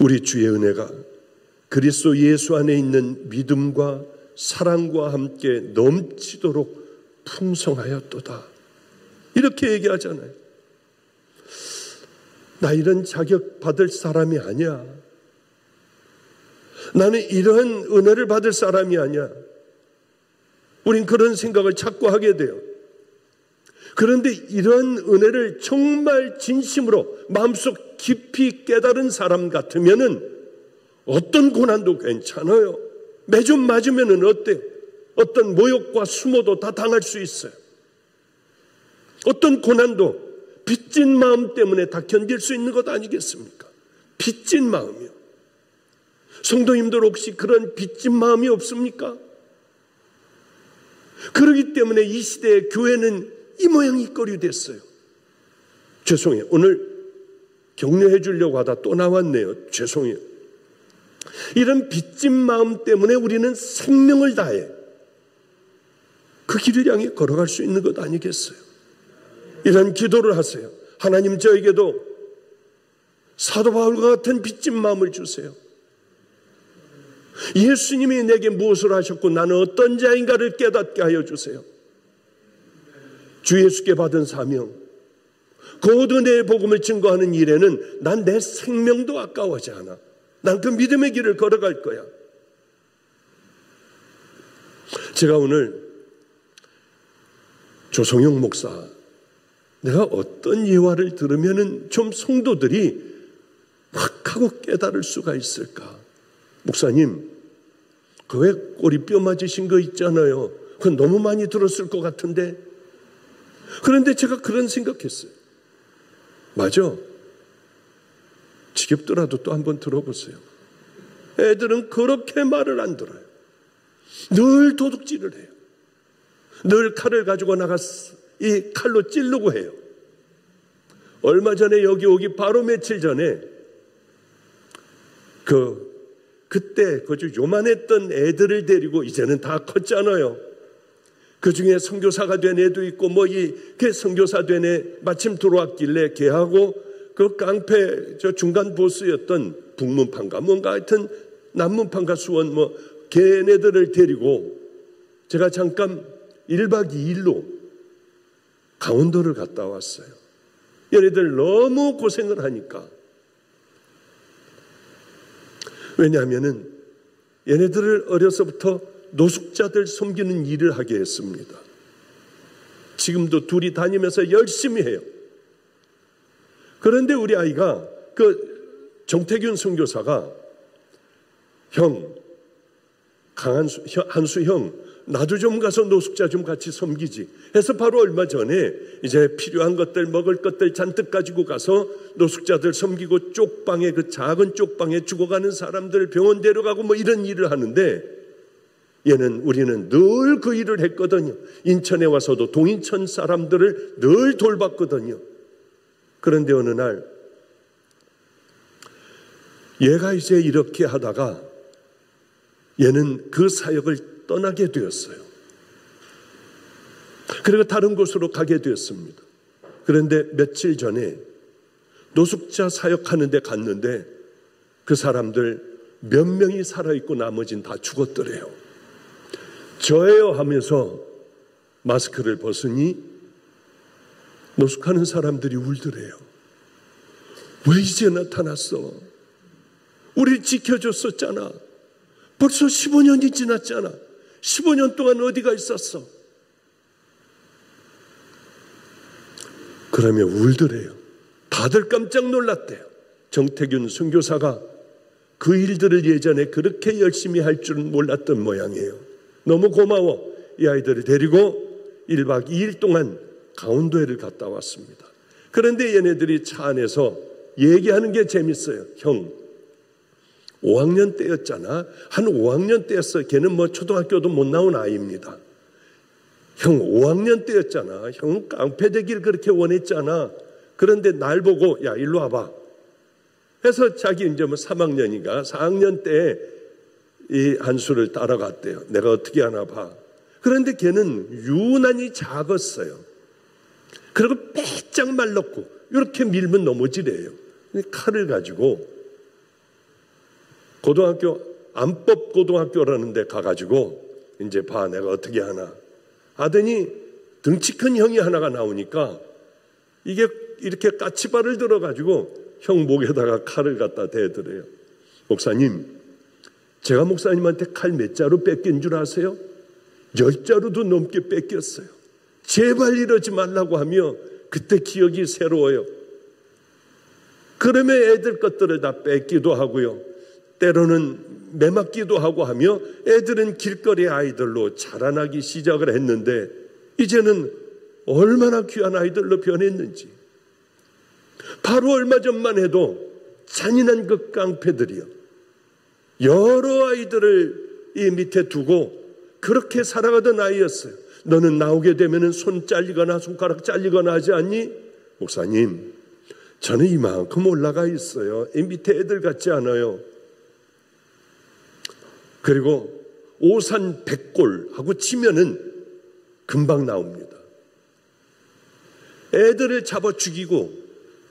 우리 주의 은혜가 그리스도 예수 안에 있는 믿음과 사랑과 함께 넘치도록 풍성하였도다. 이렇게 얘기하잖아요. 나 이런 자격 받을 사람이 아니야. 나는 이러한 은혜를 받을 사람이 아니야. 우린 그런 생각을 자꾸 하게 돼요. 그런데 이러한 은혜를 정말 진심으로 마음속 깊이 깨달은 사람 같으면은 어떤 고난도 괜찮아요. 매주 맞으면은 어때요? 어떤 모욕과 수모도 다 당할 수 있어요. 어떤 고난도 빚진 마음 때문에 다 견딜 수 있는 것 아니겠습니까? 빚진 마음이요. 성도님들 혹시 그런 빚진 마음이 없습니까? 그렇기 때문에 이 시대의 교회는 이 모양이 꼴이 됐어요. 죄송해요. 오늘 격려해 주려고 하다 또 나왔네요. 죄송해요. 이런 빚진 마음 때문에 우리는 생명을 다해 그 길을 향해 걸어갈 수 있는 것 아니겠어요? 이런 기도를 하세요. 하나님, 저에게도 사도 바울과 같은 빚진 마음을 주세요. 예수님이 내게 무엇을 하셨고 나는 어떤 자인가를 깨닫게 하여 주세요. 주 예수께 받은 사명, 곧 은혜의 복음을 증거하는 일에는 난 내 생명도 아까워하지 않아. 난 그 믿음의 길을 걸어갈 거야. 제가 오늘 조성용 목사, 내가 어떤 예화를 들으면은 좀 성도들이 확 하고 깨달을 수가 있을까? 목사님, 그 왜 꼬리뼈 맞으신 거 있잖아요. 그건 너무 많이 들었을 것 같은데. 그런데 제가 그런 생각했어요. 맞아. 지겹더라도 또 한번 들어보세요. 애들은 그렇게 말을 안 들어요. 늘 도둑질을 해요. 늘 칼을 가지고 나가서 이 칼로 찌르고 해요. 얼마 전에 여기 오기 바로 며칠 전에 그때 그 요만했던 애들을 데리고, 이제는 다 컸잖아요. 그 중에 선교사가 된 애도 있고 그 선교사 된 애 마침 들어왔길래 걔하고 그 깡패 중간 보스였던 북문판가 뭔가 하여튼 남문판가 수원 걔네들을 데리고 제가 잠깐 1박 2일로 강원도를 갔다 왔어요. 얘네들 너무 고생을 하니까. 왜냐하면은 얘네들을 어려서부터 노숙자들 섬기는 일을 하게 했습니다. 지금도 둘이 다니면서 열심히 해요. 그런데 우리 아이가 정태균 선교사가 한수 형, 나도 좀 가서 노숙자 좀 같이 섬기지 해서 바로 얼마 전에 이제 필요한 것들, 먹을 것들 잔뜩 가지고 가서 노숙자들 섬기고 쪽방에, 그 작은 쪽방에 죽어가는 사람들 병원 데려가고 이런 일을 하는데, 우리는 늘 그 일을 했거든요. 인천에 와서도 동인천 사람들을 늘 돌봤거든요. 그런데 어느 날 얘가 이제 이렇게 하다가 얘는 그 사역을 떠나게 되었어요. 그리고 다른 곳으로 가게 되었습니다. 그런데 며칠 전에 노숙자 사역하는 데 갔는데 그 사람들 몇 명이 살아있고 나머지는 다 죽었더래요. 저예요 하면서 마스크를 벗으니 노숙하는 사람들이 울더래요. 왜 이제 나타났어? 우리를 지켜줬었잖아. 벌써 15년이 지났잖아. 15년 동안 어디가 있었어? 그러면 울더래요. 다들 깜짝 놀랐대요. 정태균 선교사가 그 일들을 예전에 그렇게 열심히 할 줄은 몰랐던 모양이에요. 너무 고마워. 이 아이들을 데리고 1박 2일 동안 강원도에를 갔다 왔습니다. 그런데 얘네들이 차 안에서 얘기하는 게 재밌어요. 형, 5학년 때였잖아. 한 5학년 때였어. 걔는 초등학교도 못 나온 아이입니다. 형, 5학년 때였잖아. 형 깡패 되길 그렇게 원했잖아. 그런데 날 보고 야, 일로 와봐 해서 자기 이제 3학년인가 4학년 때 이 한수를 따라갔대요. 내가 어떻게 하나 봐. 그런데 걔는 유난히 작았어요. 그리고 빼짝 말랐고 이렇게 밀면 넘어지래요. 칼을 가지고 고등학교, 안법 고등학교라는 데 가가지고 이제 봐, 내가 어떻게 하나 하더니 덩치 큰 형이 하나가 나오니까 이게 이렇게 까치발을 들어가지고 형 목에다가 칼을 갖다 대더래요. 목사님, 제가 목사님한테 칼 몇 자루 뺏긴 줄 아세요? 10자루도 넘게 뺏겼어요. 제발 이러지 말라고 하며 그때 기억이 새로워요. 그러면 애들 것들을 다 뺏기도 하고요. 때로는 매맞기도 하고 하며 애들은 길거리 아이들로 자라나기 시작을 했는데 이제는 얼마나 귀한 아이들로 변했는지. 바로 얼마 전만 해도 잔인한 그 깡패들이요, 여러 아이들을 이 밑에 두고 그렇게 살아가던 아이였어요. 너는 나오게 되면 손 잘리거나 손가락 잘리거나 하지 않니? 목사님, 저는 이만큼 올라가 있어요. 이 밑에 애들 같지 않아요. 그리고 오산 백골하고 치면은 금방 나옵니다. 애들을 잡아 죽이고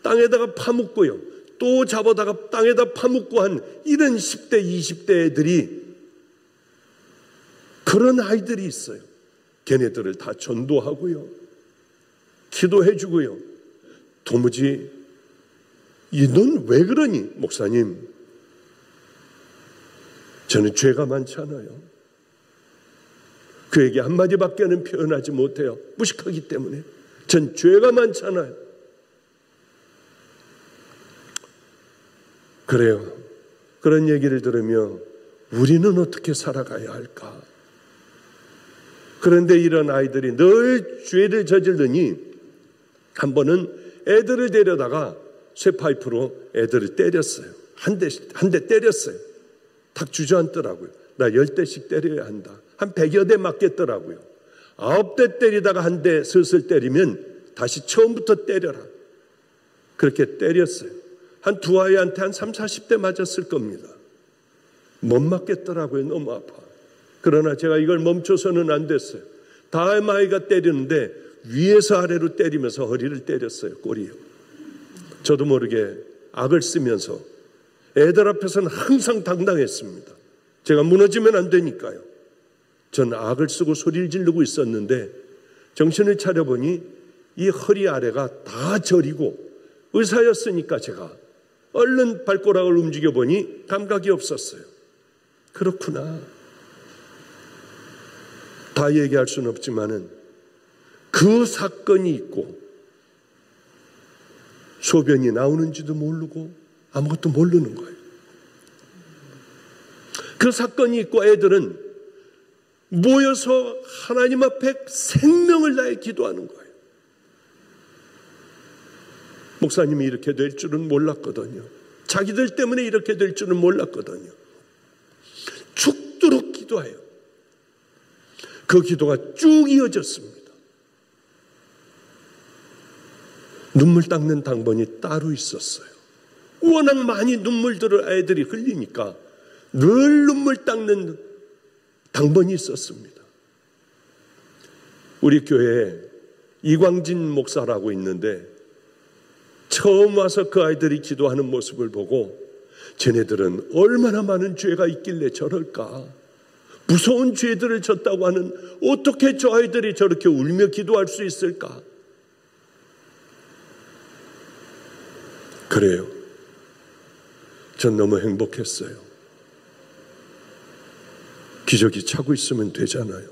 땅에다가 파묻고요, 또 잡아다가 땅에다 파묻고 한 이런 10대 20대 애들이, 그런 아이들이 있어요. 걔네들을 다 전도하고요, 기도해주고요. 도무지 넌 왜 그러니? 목사님, 저는 죄가 많잖아요. 그에게 한마디밖에는 표현하지 못해요. 무식하기 때문에. 전 죄가 많잖아요. 그래요. 그런 얘기를 들으며 우리는 어떻게 살아가야 할까? 그런데 이런 아이들이 늘 죄를 저지르니 한 번은 애들을 데려다가 쇠파이프로 애들을 때렸어요. 한 대 때렸어요. 탁 주저앉더라고요. 나 10대씩 때려야 한다. 한 100여 대 맞겠더라고요. 9대 때리다가 한 대 슬슬 때리면 다시 처음부터 때려라. 그렇게 때렸어요. 한 두 아이한테 한 30, 40대 맞았을 겁니다. 못 맞겠더라고요. 너무 아파. 그러나 제가 이걸 멈춰서는 안 됐어요. 다음 아이가 때리는데 위에서 아래로 때리면서 허리를 때렸어요. 꼬리요. 저도 모르게 악을 쓰면서 애들 앞에서는 항상 당당했습니다. 제가 무너지면 안 되니까요. 전 악을 쓰고 소리를 지르고 있었는데 정신을 차려보니 이 허리 아래가 다 저리고, 의사였으니까 제가 얼른 발가락을 움직여보니 감각이 없었어요. 그렇구나. 다 얘기할 수는 없지만은 그 사건이 있고 소변이 나오는지도 모르고 아무것도 모르는 거예요. 그 사건이 있고 애들은 모여서 하나님 앞에 생명을 다해 기도하는 거예요. 목사님이 이렇게 될 줄은 몰랐거든요. 자기들 때문에 이렇게 될 줄은 몰랐거든요. 죽도록 기도해요. 그 기도가 쭉 이어졌습니다. 눈물 닦는 당번이 따로 있었어요. 워낙 많이 눈물들을 애들이 흘리니까 늘 눈물 닦는 당번이 있었습니다. 우리 교회에 이광진 목사라고 있는데 처음 와서 그 아이들이 기도하는 모습을 보고 쟤네들은 얼마나 많은 죄가 있길래 저럴까? 무서운 죄들을 졌다고 하는 어떻게 저 아이들이 저렇게 울며 기도할 수 있을까? 그래요. 전 너무 행복했어요. 기저귀 차고 있으면 되잖아요.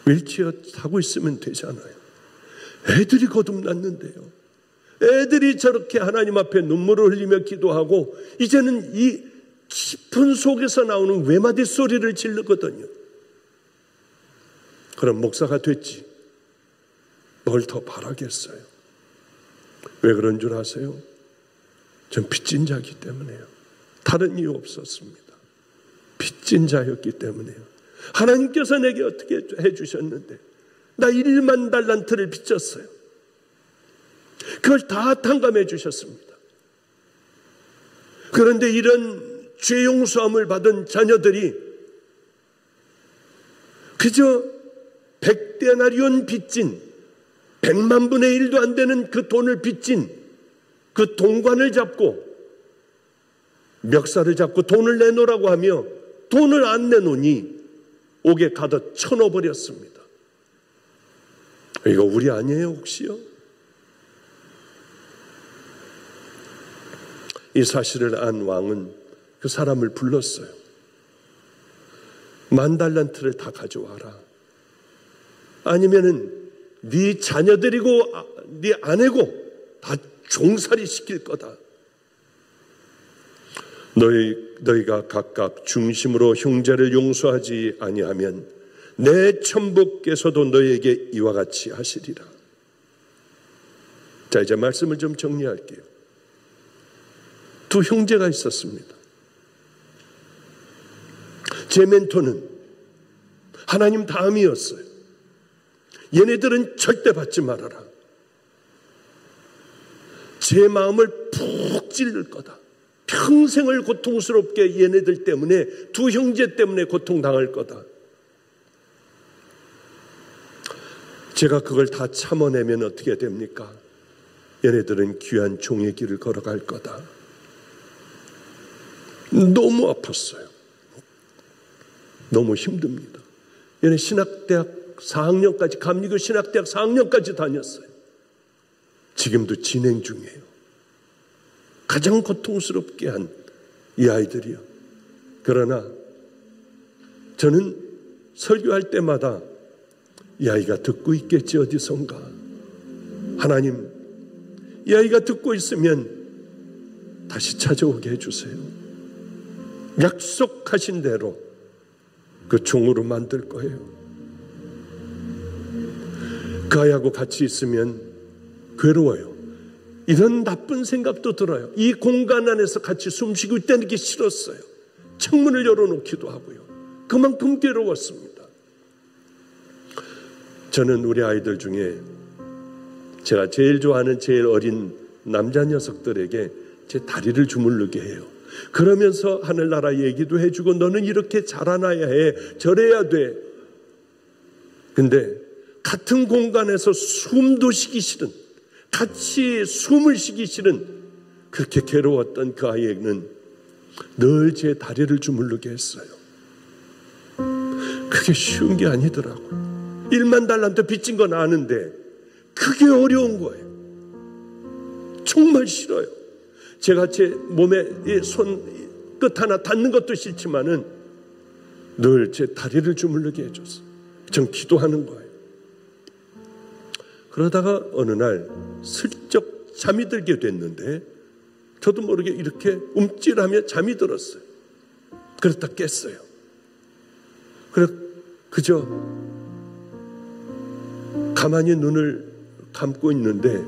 휠체어 타고 있으면 되잖아요. 애들이 거듭났는데요. 애들이 저렇게 하나님 앞에 눈물을 흘리며 기도하고 이제는 이 깊은 속에서 나오는 외마디 소리를 지르거든요. 그럼 목사가 됐지. 뭘 더 바라겠어요. 왜 그런 줄 아세요? 전 빚진 자이기 때문에요. 다른 이유 없었습니다. 빚진 자였기 때문에요. 하나님께서 내게 어떻게 해주셨는데 나 1만 달란트를 빚졌어요. 그걸 다 탕감해 주셨습니다. 그런데 이런 죄 용서함을 받은 자녀들이 그저 100데나리온 빚진 100만 분의 1도 안 되는 그 돈을 빚진 그 동관을 잡고 멱살을 잡고 돈을 내놓으라고 하며 돈을 안 내놓으니 옥에 가둬 쳐넣어버렸습니다. 이거 우리 아니에요 혹시요? 이 사실을 안 왕은 그 사람을 불렀어요. 10,000달란트를 다 가져와라. 아니면은 네 자녀들이고 네 아내고 다 종살이 시킬 거다. 너희가 각각 중심으로 형제를 용서하지 아니하면 내 천부께서도 너희에게 이와 같이 하시리라. 자, 이제 말씀을 좀 정리할게요. 두 형제가 있었습니다. 제 멘토는 하나님 다음이었어요. 얘네들은 절대 받지 말아라. 제 마음을 푹 찔릴 거다. 평생을 고통스럽게 얘네들 때문에, 두 형제 때문에 고통당할 거다. 제가 그걸 다 참아내면 어떻게 됩니까? 얘네들은 귀한 종의 길을 걸어갈 거다. 너무 아팠어요. 너무 힘듭니다. 얘네 신학대학 4학년까지, 감리교 신학대학 4학년까지 다녔어요. 지금도 진행 중이에요. 가장 고통스럽게 한 이 아이들이요. 그러나 저는 설교할 때마다 이 아이가 듣고 있겠지 어디선가. 하나님, 이 아이가 듣고 있으면 다시 찾아오게 해주세요. 약속하신 대로 그 종으로 만들 거예요. 그 아이하고 같이 있으면 괴로워요. 이런 나쁜 생각도 들어요. 이 공간 안에서 같이 숨쉬고 있다는 게 싫었어요. 창문을 열어놓기도 하고요. 그만큼 괴로웠습니다. 저는 우리 아이들 중에 제가 제일 좋아하는 제일 어린 남자 녀석들에게 제 다리를 주물르게 해요. 그러면서 하늘나라 얘기도 해주고 너는 이렇게 자라나야 해, 저래야 돼. 근데 같은 공간에서 숨도 쉬기 싫은, 같이 숨을 쉬기 싫은 그렇게 괴로웠던 그 아이에게는 늘 제 다리를 주물르게 했어요. 그게 쉬운 게 아니더라고요. 10,000달란트 빚진 건 아는데 그게 어려운 거예요. 정말 싫어요. 제가 제 몸에 손 끝 하나 닿는 것도 싫지만은 늘 제 다리를 주물르게 해줬어요. 전 기도하는 거예요. 그러다가 어느 날 슬쩍 잠이 들게 됐는데 저도 모르게 이렇게 움찔하며 잠이 들었어요. 그러다 깼어요. 그저 가만히 눈을 감고 있는데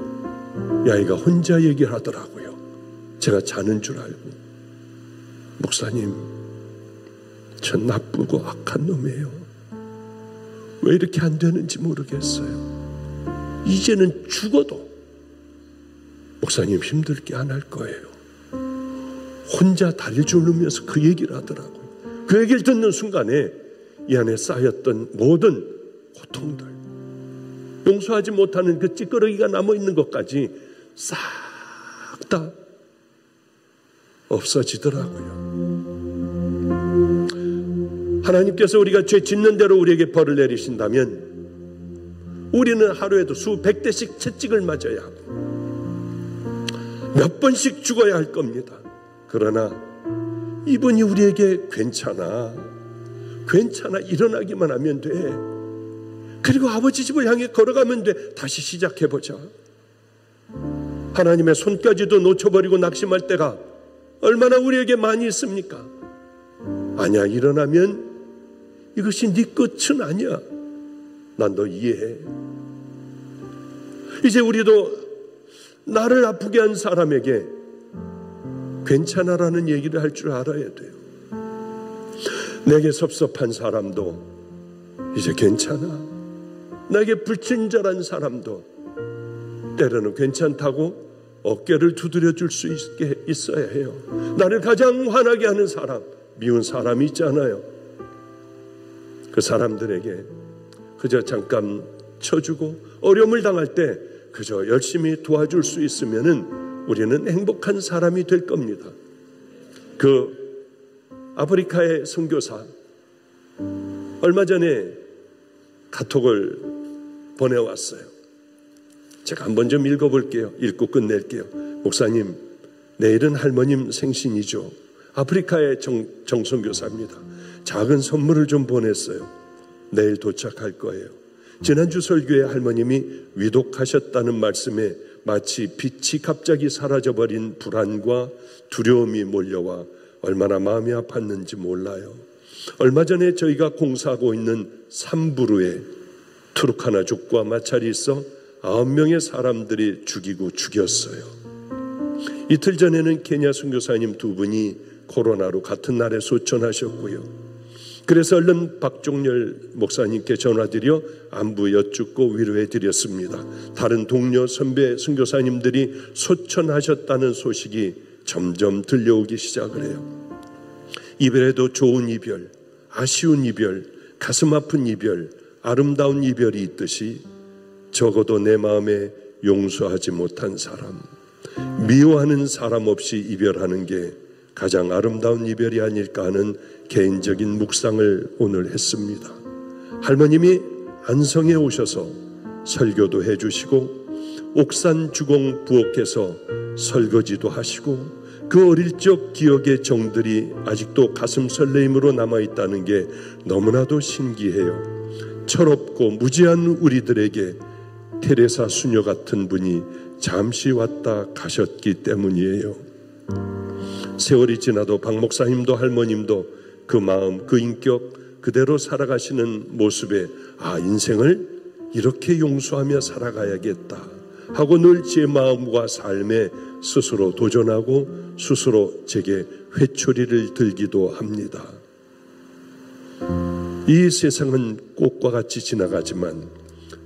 이 아이가 혼자 얘기를 하더라고요. 제가 자는 줄 알고. 목사님, 전 나쁘고 악한 놈이에요. 왜 이렇게 안 되는지 모르겠어요. 이제는 죽어도 목사님 힘들게 안 할 거예요. 혼자 다리 주르면서 그 얘기를 하더라고요. 그 얘기를 듣는 순간에 이 안에 쌓였던 모든 고통들, 용서하지 못하는 그 찌끄러기가 남아있는 것까지 싹 다 없어지더라고요. 하나님께서 우리가 죄 짓는 대로 우리에게 벌을 내리신다면 우리는 하루에도 수백 대씩 채찍을 맞아야 하고 몇 번씩 죽어야 할 겁니다. 그러나 이분이 우리에게 괜찮아 일어나기만 하면 돼. 그리고 아버지 집을 향해 걸어가면 돼. 다시 시작해보자. 하나님의 손까지도 놓쳐버리고 낙심할 때가 얼마나 우리에게 많이 있습니까? 아니야, 일어나면 이것이 네 끝은 아니야. 난 너 이해해. 이제 우리도 나를 아프게 한 사람에게 괜찮아라는 얘기를 할 줄 알아야 돼요. 내게 섭섭한 사람도 이제 괜찮아. 나에게 불친절한 사람도 때로는 괜찮다고 어깨를 두드려 줄 수 있게 있어야 해요. 나를 가장 화나게 하는 사람, 미운 사람이 있잖아요. 그 사람들에게 그저 잠깐 쳐주고 어려움을 당할 때 그저 열심히 도와줄 수 있으면은 우리는 행복한 사람이 될 겁니다. 그 아프리카의 선교사 얼마 전에 카톡을 보내왔어요. 제가 한번 좀 읽어볼게요. 읽고 끝낼게요. 목사님, 내일은 할머님 생신이죠. 아프리카의 정선교사입니다. 작은 선물을 좀 보냈어요. 내일 도착할 거예요. 지난주 설교에 할머님이 위독하셨다는 말씀에 마치 빛이 갑자기 사라져버린 불안과 두려움이 몰려와 얼마나 마음이 아팠는지 몰라요. 얼마 전에 저희가 공사하고 있는 삼부르에 투르카나족과 마찰이 있어 9명의 사람들이 죽였어요. 이틀 전에는 케냐 선교사님 2분이 코로나로 같은 날에 소천하셨고요. 그래서 얼른 박종렬 목사님께 전화드려 안부 여쭙고 위로해 드렸습니다. 다른 동료 선배 선교사님들이 소천하셨다는 소식이 점점 들려오기 시작을 해요. 이별에도 좋은 이별, 아쉬운 이별, 가슴 아픈 이별, 아름다운 이별이 있듯이 적어도 내 마음에 용서하지 못한 사람, 미워하는 사람 없이 이별하는 게 가장 아름다운 이별이 아닐까 하는 개인적인 묵상을 오늘 했습니다. 할머님이 안성에 오셔서 설교도 해주시고 옥산 주공 부엌에서 설거지도 하시고 그 어릴 적 기억의 정들이 아직도 가슴 설레임으로 남아있다는 게 너무나도 신기해요. 철없고 무지한 우리들에게 테레사 수녀 같은 분이 잠시 왔다 가셨기 때문이에요. 세월이 지나도 박 목사님도 할머님도 그 마음, 그 인격 그대로 살아가시는 모습에 인생을 이렇게 용서하며 살아가야겠다 하고 늘 제 마음과 삶에 스스로 도전하고 스스로 제게 회초리를 들기도 합니다. 이 세상은 꽃과 같이 지나가지만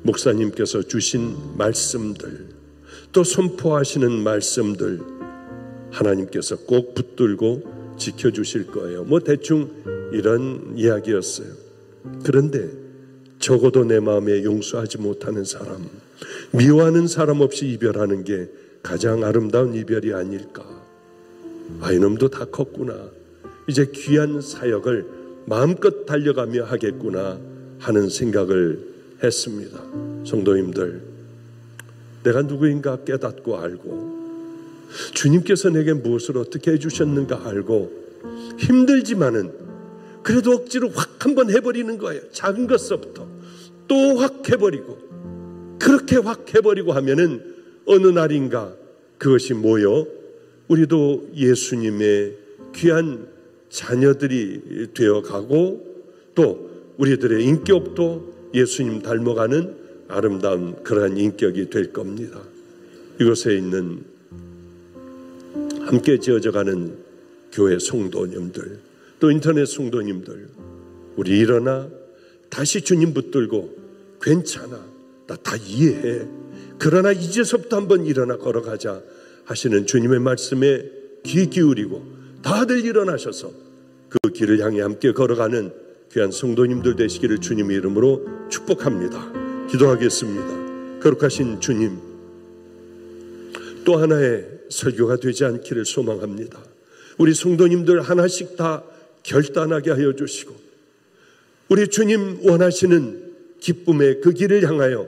목사님께서 주신 말씀들, 또 선포하시는 말씀들 하나님께서 꼭 붙들고 지켜주실 거예요. 대충 이런 이야기였어요. 그런데 적어도 내 마음에 용서하지 못하는 사람, 미워하는 사람 없이 이별하는 게 가장 아름다운 이별이 아닐까. 이놈도 다 컸구나. 이제 귀한 사역을 마음껏 달려가며 하겠구나 하는 생각을 했습니다. 성도님들, 내가 누구인가 깨닫고 알고 주님께서 내게 무엇을 어떻게 해주셨는가 알고 힘들지만은 그래도 억지로 확 한번 해버리는 거예요. 작은 것서부터 또 확 해버리고, 그렇게 확 해버리고 하면은 어느 날인가 그것이 모여 우리도 예수님의 귀한 자녀들이 되어가고 또 우리들의 인격도 예수님 닮아가는 아름다운 그러한 인격이 될 겁니다. 이곳에 있는 함께 지어져가는 교회 성도님들, 또 인터넷 성도님들, 우리 일어나 다시 주님 붙들고 괜찮아, 나 다 이해해, 그러나 이제서부터 한번 일어나 걸어가자 하시는 주님의 말씀에 귀 기울이고 다들 일어나셔서 그 길을 향해 함께 걸어가는 귀한 성도님들 되시기를 주님의 이름으로 축복합니다. 기도하겠습니다. 거룩하신 주님, 또 하나의 설교가 되지 않기를 소망합니다. 우리 성도님들 하나씩 다 결단하게 하여 주시고 우리 주님 원하시는 기쁨의 그 길을 향하여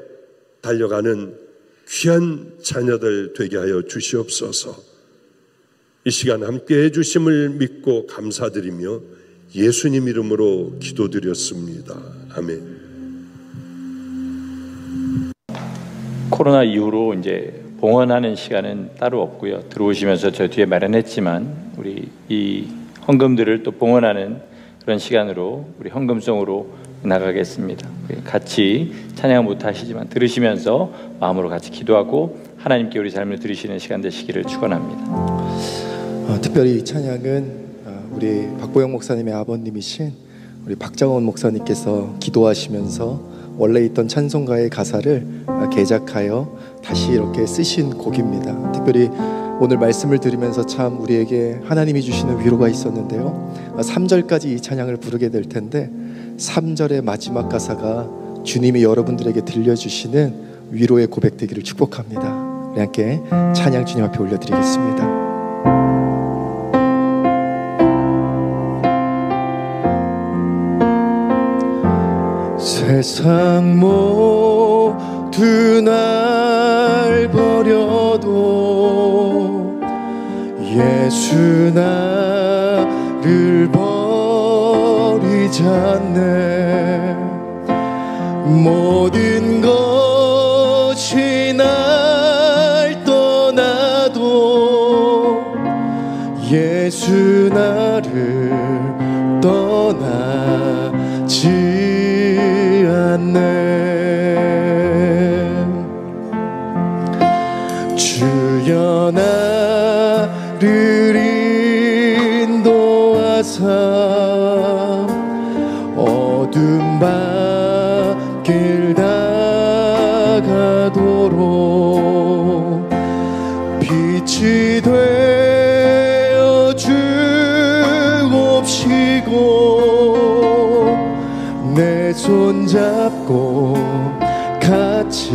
달려가는 귀한 자녀들 되게 하여 주시옵소서. 이 시간 함께 해주심을 믿고 감사드리며 예수님 이름으로 기도드렸습니다. 아멘. 코로나 이후로 이제 봉헌하는 시간은 따로 없고요. 들어오시면서 저 뒤에 마련했지만 우리 이 헌금들을 또 봉헌하는 그런 시간으로 우리 헌금송으로 나가겠습니다. 같이 찬양 못 하시지만 들으시면서 마음으로 같이 기도하고 하나님께 우리 삶을 드리시는 시간 되시기를 축원합니다. 특별히 이 찬양은 우리 박보영 목사님의 아버님이신 우리 박장원 목사님께서 기도하시면서 원래 있던 찬송가의 가사를 개작하여 다시 이렇게 쓰신 곡입니다. 특별히 오늘 말씀을 들으면서 참 우리에게 하나님이 주시는 위로가 있었는데요. 3절까지 이 찬양을 부르게 될 텐데 3절의 마지막 가사가 주님이 여러분들에게 들려주시는 위로의 고백 되기를 축복합니다. 우리 함께 찬양 주님 앞에 올려드리겠습니다. 세상 모두 날 버려도 예수 나 버리지 않네. 모든 것이 날 떠나도 예수 나를 떠나지 않네. 주여 나를 인도하사 어둠 밖을 다가도록 빛이 되어 주옵시고 내 손잡고 같이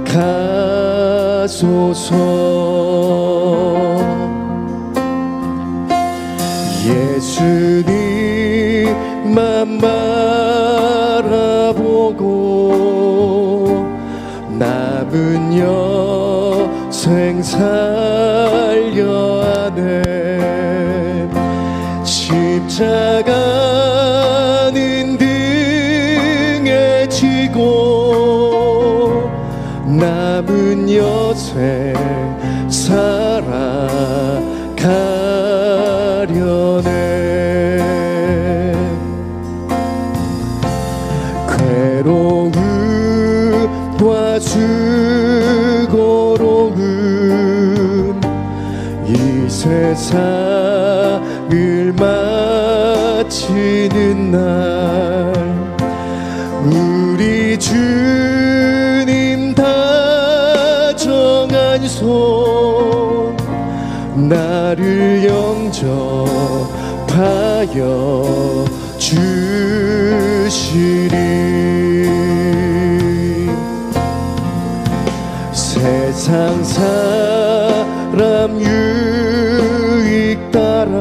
가소서. 예수님만 바라보고 남은 여생 살려하네. 십자가는 등에 지고 남은 여생 살아가려네. 괴로움과 수고로움 이 세상을 마치는 날 우리 주님 다정한 손 나를 영접하여 주시리. 세상 사람 유익 따라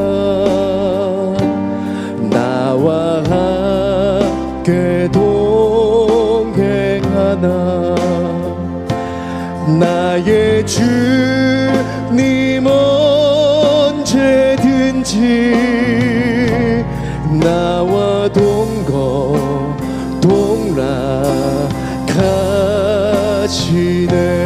나와 함께 동행하나. 나의 주님 언제든지 나와 동거동락하시네.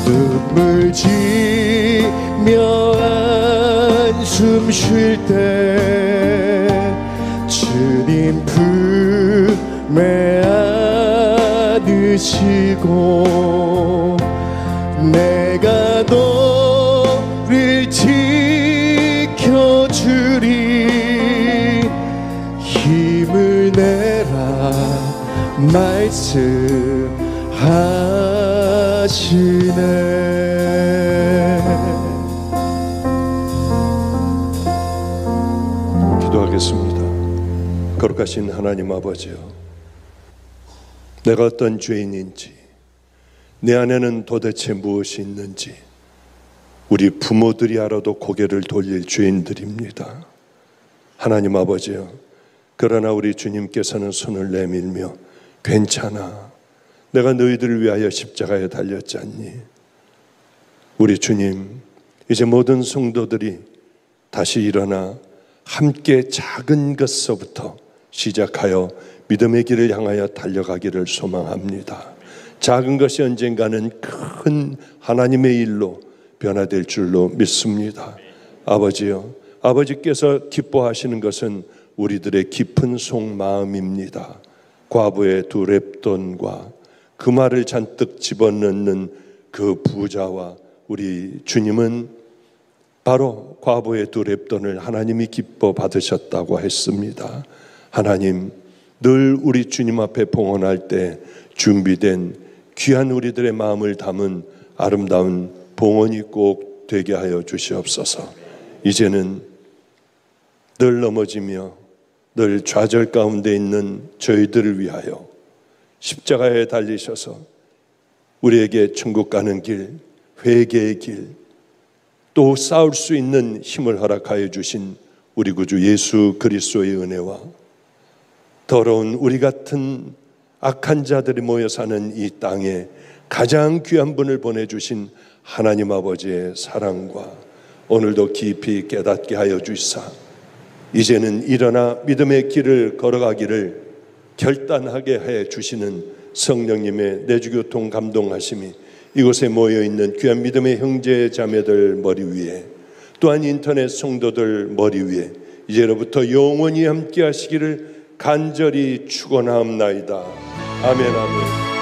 눈물 지며 한숨 쉴 때 주님 품에 안으시고 내가 너를 지켜주리 힘을 내라 말씀하시네. 기도하겠습니다. 거룩하신 하나님 아버지요, 내가 어떤 죄인인지, 내 안에는 도대체 무엇이 있는지 우리 부모들이 알아도 고개를 돌릴 죄인들입니다. 하나님 아버지요, 그러나 우리 주님께서는 손을 내밀며 괜찮아, 내가 너희들을 위하여 십자가에 달렸지 않니? 우리 주님, 이제 모든 성도들이 다시 일어나 함께 작은 것서부터 시작하여 믿음의 길을 향하여 달려가기를 소망합니다. 작은 것이 언젠가는 큰 하나님의 일로 변화될 줄로 믿습니다. 아버지요, 아버지께서 기뻐하시는 것은 우리들의 깊은 속마음입니다. 과부의 2렙돈과 그 말을 잔뜩 집어넣는 그 부자와 우리 주님은 바로 과부의 2렙돈을 하나님이 기뻐 받으셨다고 했습니다. 하나님, 늘 우리 주님 앞에 봉헌할 때 준비된 귀한 우리들의 마음을 담은 아름다운 봉헌이 꼭 되게 하여 주시옵소서. 이제는 늘 넘어지며 늘 좌절 가운데 있는 저희들을 위하여 십자가에 달리셔서 우리에게 천국 가는 길, 회개의 길, 또 싸울 수 있는 힘을 허락하여 주신 우리 구주 예수 그리스도의 은혜와 더러운 우리 같은 악한 자들이 모여 사는 이 땅에 가장 귀한 분을 보내주신 하나님 아버지의 사랑과 오늘도 깊이 깨닫게 하여 주시사 이제는 일어나 믿음의 길을 걸어가기를 결단하게 해 주시는 성령님의 내주교통 감동하심이 이곳에 모여있는 귀한 믿음의 형제 자매들 머리 위에, 또한 인터넷 성도들 머리 위에 이제로부터 영원히 함께 하시기를 간절히 축원하옵나이다. 아멘 아멘.